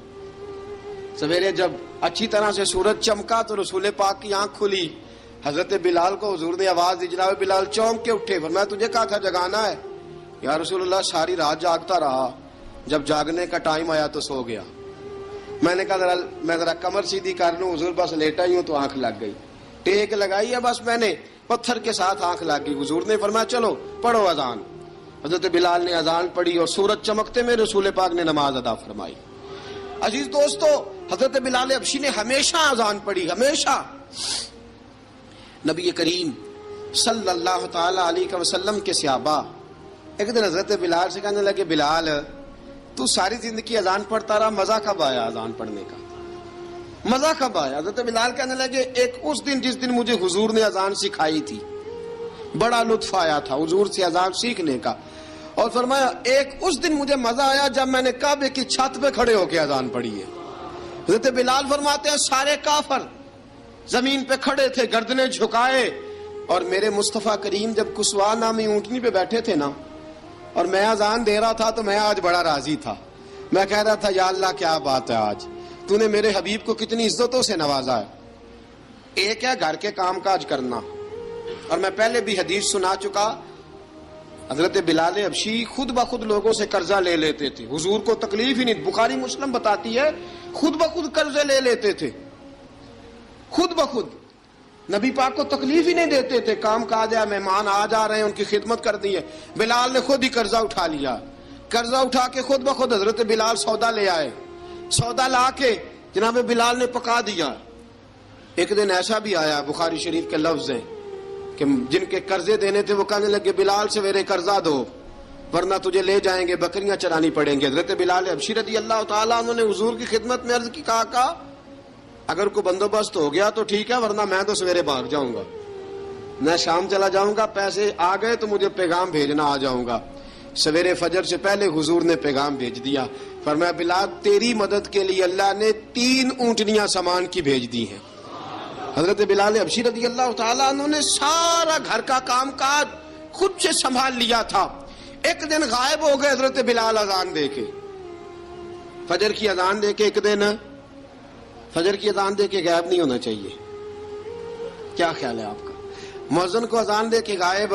سویرے جب اچھی طرح سے سورج چمکا تو رسول پاک کی آنکھ کھلی. حضرت بلال کو حضور نے آواز دی، جناب بلال چونک کے اٹھے. فرمایا تجھے کہا تھا جگانا ہے. یا رسول اللہ ساری رات جاگتا رہا، جب جاگنے کا ٹائم آیا تو سو گیا. میں نے کہا میں ذرا کمر سیدھی کر لوں. حضور بس لیٹا ہی ہوں تو آنکھ لگ گئی، ٹیک لگائی ہے بس میں نے، پتھر کے ساتھ آنکھ لگ گئی. حضور نے فرمایا چلو پڑھو اذان. حضرت بلال نے اذان پڑھی اور سورج چمکتے میں رسول پاک نے نماز ادا فرمائی. عزیز دوستو حضرت بلال حبشی نے ہمیشہ اذان پڑھی، ہمیشہ. نبی کریم صلی اللہ تعالی علیہ وسلم کے صحابہ ایک دن حضرت بلال سے کہنے لگے بلال تو ساری زندگی اذان پڑھتا رہا، مزہ کب آیا اذان پڑھنے کا؟ مزہ کب آیا؟ حضرت بلال کہنے لگے ایک اس دن جس دن مجھے حضور نے اذان سکھائی تھی، بڑا لطف آیا تھا حضور سے اذان سیکھنے کا. اور فرمایا ایک اس دن مجھے مزہ آیا جب میں نے کعبے کی چھت پہ کھڑے ہو کے اذان پڑھی ہے. حضرت بلال فرماتے ہیں سارے کافر زمین پہ کھڑے تھے گردنیں جھکائے، اور میرے مصطفیٰ کریم جب کسوا نامی اونٹنی پہ بیٹھے تھے نا اور میں اذان دے رہا تھا تو میں آج بڑا راضی تھا. میں کہہ رہا تھا یا اللہ کیا بات ہے، آج تو نے میرے حبیب کو کتنی عزتوں سے نوازا ہے. ایک ہے گھر کے کام کاج کرنا، اور میں پہلے بھی حدیث سنا چکا، حضرت بلال حبشی خود بخود لوگوں سے قرضہ لے لیتے تھے، حضور کو تکلیف ہی نہیں. بخاری مسلم بتاتی ہے خود بخود قرضے لے لیتے تھے، خود بخود نبی پاک کو تکلیف ہی نہیں دیتے تھے. کام کاج ہے، مہمان آ جا رہے ہیں ان کی خدمت کر دی ہے. بلال نے خود ہی قرضہ اٹھا لیا، قرضہ اٹھا کے خود بخود حضرت بلال سودا لے آئے، سودا لا کے جناب بلال نے پکا دیا. ایک دن ایسا بھی آیا بخاری شریف کے لفظ ہیں کہ جن کے قرضے دینے تھے وہ کہنے لگے بلال سویرے قرضہ دو ورنہ تجھے لے جائیں گے، بکریاں چرانی پڑیں گے. حضرت بلال حبشی رضی اللہ تعالیٰ عنہ نے حضور کی خدمت میں عرض کی، کہا اگر کوئی بندوبست ہو گیا تو ٹھیک ہے، ورنہ میں تو سویرے بھاگ جاؤں گا، میں شام چلا جاؤں گا، پیسے آ گئے تو مجھے پیغام بھیجنا آ جاؤں گا۔ سویرے فجر سے پہلے حضور نے پیغام بھیج دیا، فرمایا بلال تیری مدد کے لیے اللہ نے 3 اونٹنیاں سامان کی بھیج دی ہیں۔ حضرت بلال حبشی رضی اللہ تعالیٰ عنہ نے سارا گھر کا کام کاج خود سے سنبھال لیا تھا۔ ایک دن غائب ہو گئے حضرت بلال اذان دے کے، فجر کی اذان دے کے، ایک دن فجر کی اذان دے کے غائب نہیں ہونا چاہیے، کیا خیال ہے آپ کا؟ مؤذن کو اذان دے کے غائب،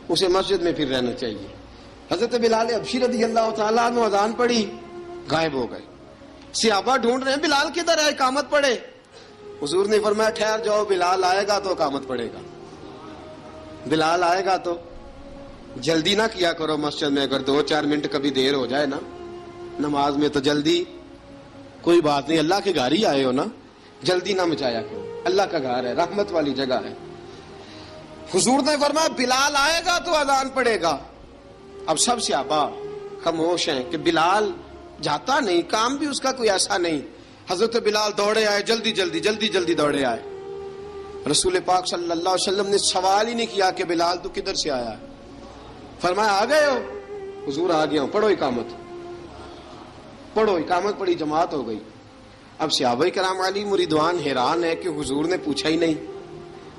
اسے مسجد میں پھر رہنا چاہیے۔ حضرت بلال حبشی رضی اللہ تعالیٰ عنہ اذان پڑھی، غائب ہو گئے۔ صحابہ ڈھونڈ رہے ہیں بلال کدھر ہے، اقامت پڑھے۔ حضور نے فرمایا ٹھہر جاؤ، بلال آئے گا تو اقامت پڑھے گا، بلال آئے گا تو جلدی نہ کیا کرو مسجد میں، اگر 2-4 منٹ کبھی دیر ہو جائے نا نماز میں تو جلدی کوئی بات نہیں، اللہ کے گھر ہی آئے ہو نا، جلدی نہ مچایا کرو، اللہ کا گھر ہے، رحمت والی جگہ ہے۔ حضور نے فرمایا بلال آئے گا تو اذان پڑے گا۔ اب سب صحابہ خاموش ہیں کہ بلال جاتا نہیں، کام بھی اس کا کوئی ایسا نہیں۔ حضرت بلال دوڑے آئے، جلدی دوڑے آئے۔ رسول پاک صلی اللہ علیہ وسلم نے سوال ہی نہیں کیا کہ بلال تو کدھر سے آیا ہے، فرمایا آ گئے ہو؟ حضور آ گیا ہوں، پڑھو اقامت پڑھی، جماعت ہو گئی۔ اب صحابہ کرام علی مریدوان حیران ہے کہ حضور نے پوچھا ہی نہیں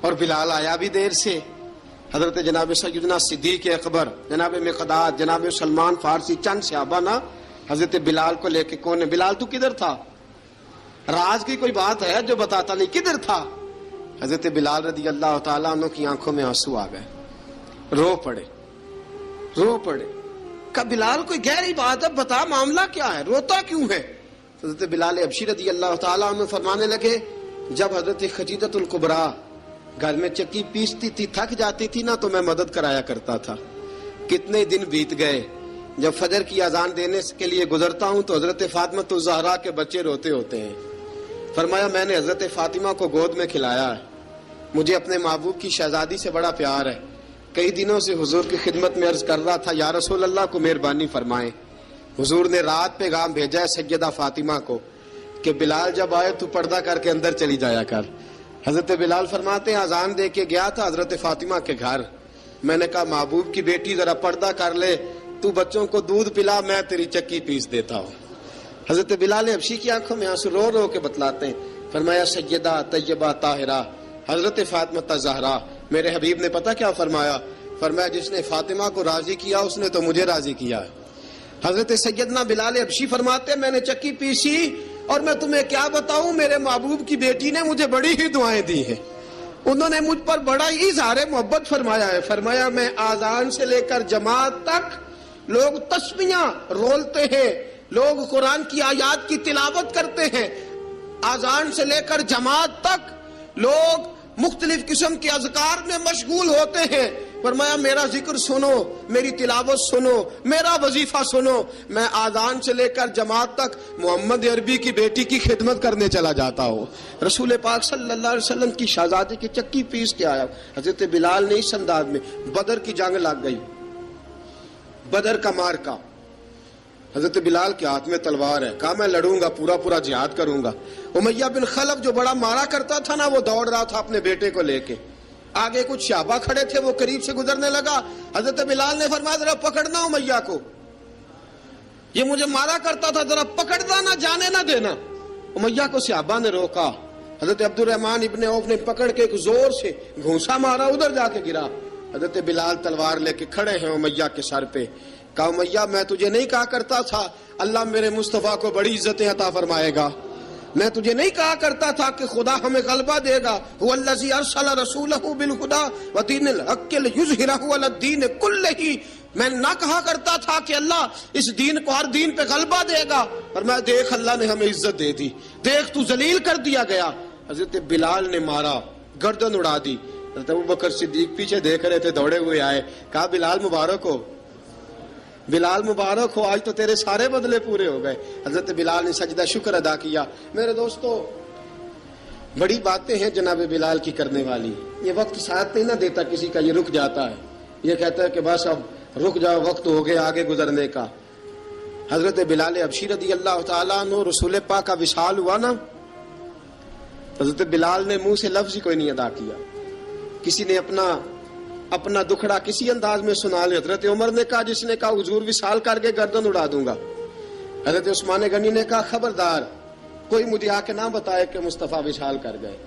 اور بلال آیا بھی دیر سے۔ حضرت جناب سیدنا صدیق اکبر، جناب مقداد، جناب سلمان فارسی، چند صحابہ نا حضرت بلال کو لے کے، کون ہے بلال تو کدھر تھا؟ راز کی کوئی بات ہے جو بتاتا نہیں، کدھر تھا؟ حضرت بلال رضی اللہ تعالیٰ عنہ کی آنکھوں میں آنسو آ گئے، رو پڑے۔ کہ بلال کوئی گہری بات ہے، بتا معاملہ کیا ہے، روتا کیوں ہے؟ حضرت بلال حبشی رضی اللہ تعالیٰ عنہ فرمانے لگے جب حضرت خدیجہ الکبریٰ گھر میں چکی پیستی تھی، تھک جاتی تھی نا تو میں مدد کرایا کرتا تھا۔ کتنے دن بیت گئے، جب فجر کی اذان دینے کے لیے گزرتا ہوں تو حضرت فاطمہ الزہرا کے بچے روتے ہوتے ہیں۔ فرمایا میں نے حضرت فاطمہ کو گود میں کھلایا ہے، مجھے اپنے محبوب کی شہزادی سے بڑا پیار ہے۔ کئی دنوں سے حضور کی خدمت میں عرض کر رہا تھا یا رسول اللہ کو مہربانی فرمائیں۔ حضور نے رات پیغام بھیجا ہے سیدہ فاطمہ کو کہ بلال جب آئے تو پردہ کر کے اندر چلی جایا کر۔ حضرت بلال فرماتے ہیں اذان دے کے گیا تھا حضرت فاطمہ کے گھر، میں نے کہا محبوب کی بیٹی ذرا پردہ کر لے، تو بچوں کو دودھ پلا، میں تیری چکی پیس دیتا ہوں۔ حضرت بلال حبشی کی آنکھوں میں آنسو رو رو کے بتلاتے ہیں، فرمایا سیدہ طیبہ طاہرہ حضرت فاطمہ الزہرا، میرے حبیب نے پتہ کیا فرمایا؟ فرمایا جس نے فاطمہ کو راضی کیا اس نے تو مجھے راضی کیا ہے۔ حضرت سیدنا بلال حبشی فرماتے ہیں میں نے چکی پیسی اور میں تمہیں کیا بتاؤں، میرے محبوب کی بیٹی نے مجھے بڑی ہی دعائیں دی ہیں، انہوں نے مجھ پر بڑا ہی اظہار محبت فرمایا ہے۔ فرمایا میں آذان سے لے کر جماعت تک لوگ تسبیحاں رولتے ہیں، لوگ قرآن کی آیات کی تلاوت کرتے ہیں، آذان سے لے کر جماعت تک لوگ مختلف قسم کے اذکار میں مشغول ہوتے ہیں۔ فرمایا میرا ذکر سنو، میری تلاوت سنو، میرا وظیفہ سنو، میں آذان سے لے کر جماعت تک محمد عربی کی بیٹی کی خدمت کرنے چلا جاتا ہوں۔ رسول پاک صلی اللہ علیہ وسلم کی شہزادی کی چکی پیس کے آیا۔ حضرت بلال نے اس انداز میں، بدر کی جنگ لگ گئی، بدر کا مارکا، حضرت بلال کے ہاتھ میں تلوار ہے، کہا میں لڑوں گا، پورا جہاد کروں گا۔ امیہ بن خلف جو بڑا مارا کرتا تھا نا، وہ دوڑ رہا تھا اپنے بیٹے کو لے کے، آگے کچھ صحابہ کھڑے تھے، وہ قریب سے گزرنے لگا، حضرت بلال نے فرمایا ذرا پکڑنا امیہ کو، یہ مجھے مارا کرتا تھا، ذرا پکڑنا، نہ جانے نہ دینا۔ امیہ کو صحابہ نے روکا، حضرت عبد الرحمن ابن عوف نے پکڑ کے ایک زور سے گھونسا مارا، ادھر جا کے گرا۔ حضرت بلال تلوار لے کے کھڑے ہیں امیہ کے سر پہ، کہا امیہ میں تجھے نہیں کہا کرتا تھا اللہ میرے مصطفیٰ کو بڑی عزتیں عطا فرمائے گا، میں تجھے نہیں کہا کرتا تھا کہ خدا ہمیں غلبہ دے گا، هو الذی ارسل رسولہ بالہدی ودین الحق لیظہرہ علی الدین کلہ، میں نہ کہا کرتا تھا کہ اللہ اس دین کو ہر دین پہ غلبہ دے گا، اور میں دیکھ اللہ نے ہمیں عزت دے دی، دیکھ تو ذلیل کر دیا گیا۔ حضرت بلال نے مارا، گردن اڑا دی۔ حضرت ابوبکر صدیق پیچھے دیکھ رہے تھے، دوڑے ہوئے آئے، کہا بلال مبارک ہو، بلال مبارک ہو، آج تو تیرے سارے بدلے پورے ہو گئے۔ حضرت بلال نے سجدہ شکر ادا کیا۔ میرے دوستو بڑی باتیں ہیں جناب بلال کی کرنے والی، یہ وقت ساتھ نہیں نہ دیتا کسی کا، یہ رک جاتا ہے، یہ کہتا ہے کہ بس اب رک جاؤ، وقت ہو گیا آگے گزرنے کا۔ حضرت بلال حبشی رضی اللہ تعالیٰ عنہ، رسول پاک کا وصال ہوا نا، حضرت بلال نے منہ سے لفظ ہی کوئی نہیں ادا کیا. کسی نے اپنا دکھڑا کسی انداز میں سنا لیا. حضرت عمر نے کہا, جس نے کہا حضور وصال کر کے گردن اڑا دوں گا. حضرت عثمان غنی نے کہا خبردار کوئی مجھے آ کے نہ بتائے کہ مصطفیٰ وصال کر گئے.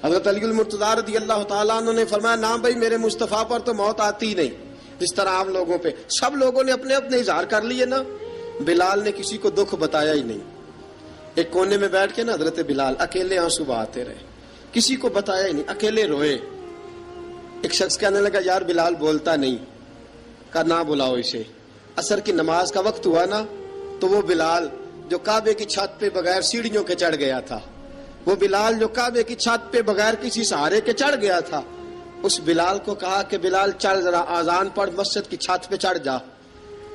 حضرت علی المرتضیٰ رضی اللہ تعالیٰ عنہ نے فرمایا نہ بھائی میرے مصطفیٰ پر تو موت آتی ہی نہیں, جس طرح عام لوگوں پہ. سب لوگوں نے اپنے اپنے اظہار کر لیے نا, بلال نے کسی کو دکھ بتایا ہی نہیں. ایک کونے میں بیٹھ کے نا حضرت بلال اکیلے آنسو بہاتے رہے, کسی کو بتایا ہی نہیں, اکیلے روئے. ایک شخص کہنے لگا یار بلال بولتا نہیں. کہا نہ بلاؤ اسے. عصر کی نماز کا وقت ہوا نا تو وہ بلال جو کعبے کی چھت پہ بغیر سیڑھیوں کے چڑھ گیا تھا, وہ بلال جو کعبے کی چھت پہ بغیر کسی سہارے کے چڑھ گیا تھا, اس بلال کو کہا کہ بلال چل ذرا آذان پڑھ, مسجد کی چھت پہ چڑھ جا.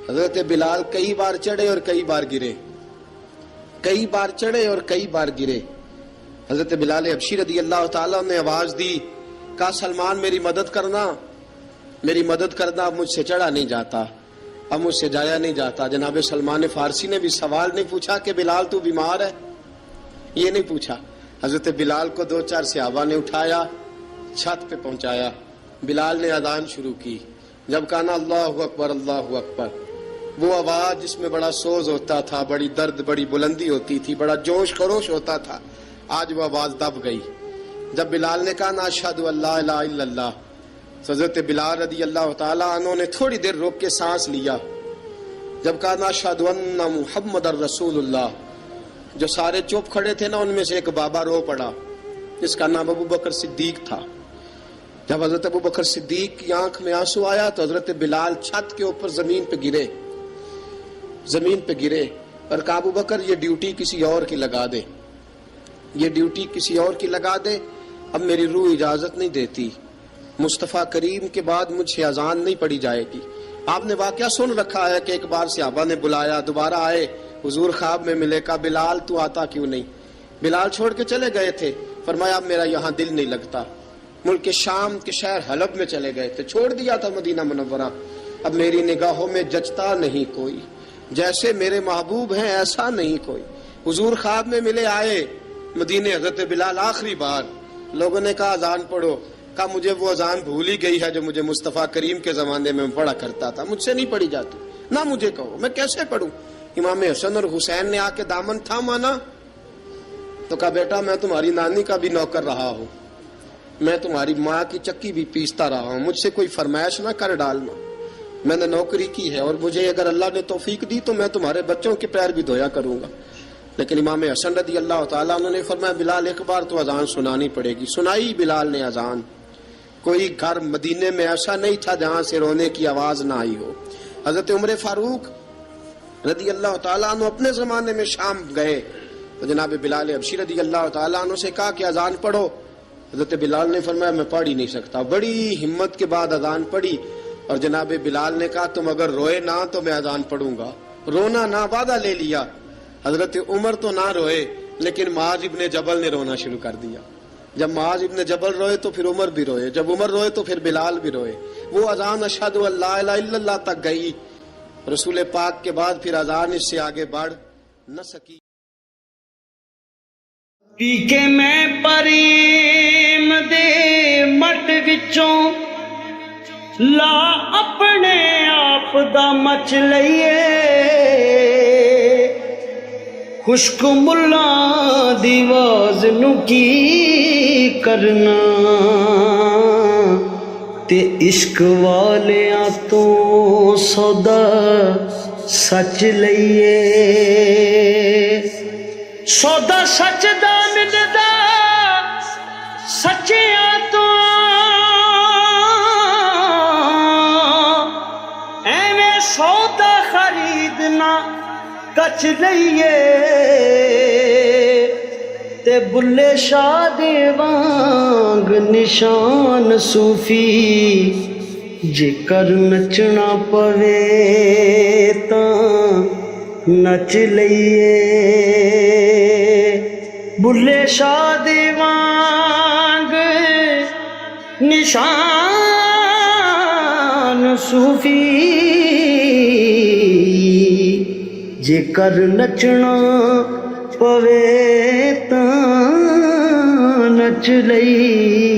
حضرت بلال کئی بار چڑھے اور کئی بار گرے, کئی بار چڑھے اور کئی بار گرے. حضرت بلال حبشی رضی اللہ تعالیٰ نے آواز دی, کہا سلمان میری مدد کرنا, میری مدد کرنا, اب مجھ سے چڑھا نہیں جاتا, اب مجھ سے جایا نہیں جاتا. جناب سلمان فارسی نے بھی سوال نہیں پوچھا کہ بلال تو بیمار ہے, یہ نہیں پوچھا. حضرت بلال کو 2-4 صحابہ نے اٹھایا, چھت پہ پہنچایا. بلال نے اذان شروع کی. جب کہا نا اللہ اکبر اللہ اکبر, وہ آواز جس میں بڑا سوز ہوتا تھا, بڑی درد, بڑی بلندی ہوتی تھی, بڑا جوش خروش ہوتا تھا, آج وہ آواز دب گئی. جب بلال نے کہا نا اشہد ان لا الہ الا اللہ, حضرت بلال رضی اللہ تعالیٰ عنہ نے تھوڑی دیر روک کے سانس لیا. جب کہا نا اشہد ان محمد الرسول اللہ, جو سارے چپ کھڑے تھے نا ان میں سے ایک بابا رو پڑا, جس کا نام ابو بکر صدیق تھا. جب حضرت ابو بکر صدیق کی آنکھ میں آنسو آیا تو حضرت بلال چھت کے اوپر زمین پہ گرے, زمین پہ گرے اور کہا ابو بکر یہ ڈیوٹی کسی اور کی لگا دے, یہ ڈیوٹی کسی اور کی لگا دے, اب میری روح اجازت نہیں دیتی, مصطفیٰ کریم کے بعد مجھ سے اذان نہیں پڑھی جائے گی. آپ نے واقعہ سن رکھا ہے کہ ایک بار صحابہ نے بلایا, دوبارہ آئے, حضور خواب میں ملے, کہا بلال تو آتا کیوں نہیں. بلال چھوڑ کے چلے گئے تھے, فرمایا اب میرا یہاں دل نہیں لگتا. ملک شام کے شہر حلب میں چلے گئے تھے, چھوڑ دیا تھا مدینہ منورہ, اب میری نگاہوں میں جچتا نہیں کوئی, جیسے میرے محبوب ہیں ایسا نہیں کوئی. حضور خواب میں ملے, آئے مدینے. حضرت بلال آخری بار, لوگوں نے کہا اذان پڑھو, کہا مجھے وہ اذان بھول ہی گئی ہے جو مجھے مصطفیٰ کریم کے زمانے میں پڑھا کرتا تھا, مجھ سے نہیں پڑھی جاتی, نہ مجھے کہو, میں کیسے پڑھوں. امام حسن اور حسین نے آ کے دامن تھاما نا تو کہا بیٹا میں تمہاری نانی کا بھی نوکر رہا ہوں, میں تمہاری ماں کی چکی بھی پیستا رہا ہوں, مجھ سے کوئی فرمائش نہ کر ڈالنا, میں نے نوکری کی ہے, اور مجھے اگر اللہ نے توفیق دی تو میں تمہارے بچوں کے پیر بھی دھویا کروں گا. لیکن امام حسن رضی اللہ تعالیٰ عنہ نے فرمایا بلال ایک بار تو اذان سنانی پڑے گی. سنائی بلال نے اذان. کوئی گھر مدینے میں ایسا نہیں تھا جہاں سے رونے کی آواز نہ آئی ہو. حضرت عمر فاروق رضی اللہ تعالیٰ عنہ اپنے زمانے میں شام گئے تو جناب بلال حبشی رضی اللہ تعالیٰ عنہ سے کہا کہ اذان پڑھو. حضرت بلال نے فرمایا میں پڑھ ہی نہیں سکتا. بڑی ہمت کے بعد اذان پڑھی اور جناب بلال نے کہا تم اگر روئے نہ تو میں اذان پڑھوں گا. رونا نہ, وعدہ لے لیا. حضرت عمر تو نہ روئے لیکن معاذ ابن جبل نے رونا شروع کر دیا. جب معاذ ابن جبل روئے تو پھر عمر بھی روئے, جب عمر روئے تو پھر بلال بھی روئے. وہ اذان اشہد ان لا الہ الا اللہ تک گئی. رسول پاک کے بعد پھر اذان اس سے آگے بڑھ نہ سکی. پی کے میں پریم دے مٹ وچوں لا اپنے آپ دا مچ لئیے, خشک ملا دی واز نو کی کرنا تے عشق والیاں تو سودا سچ لئیے. سودا سچ دا ملدا سچیاں تو ایویں سودا خریدنا کچ لئیے. تے بلے شاہ دے وانگ نشان صوفی جے کر نچنا پوے تاں نچ لئیے. بلے شاہ دے وانگ نشان صوفی جے کر نچنا پوے تاں ਨੱਚ ਲਈ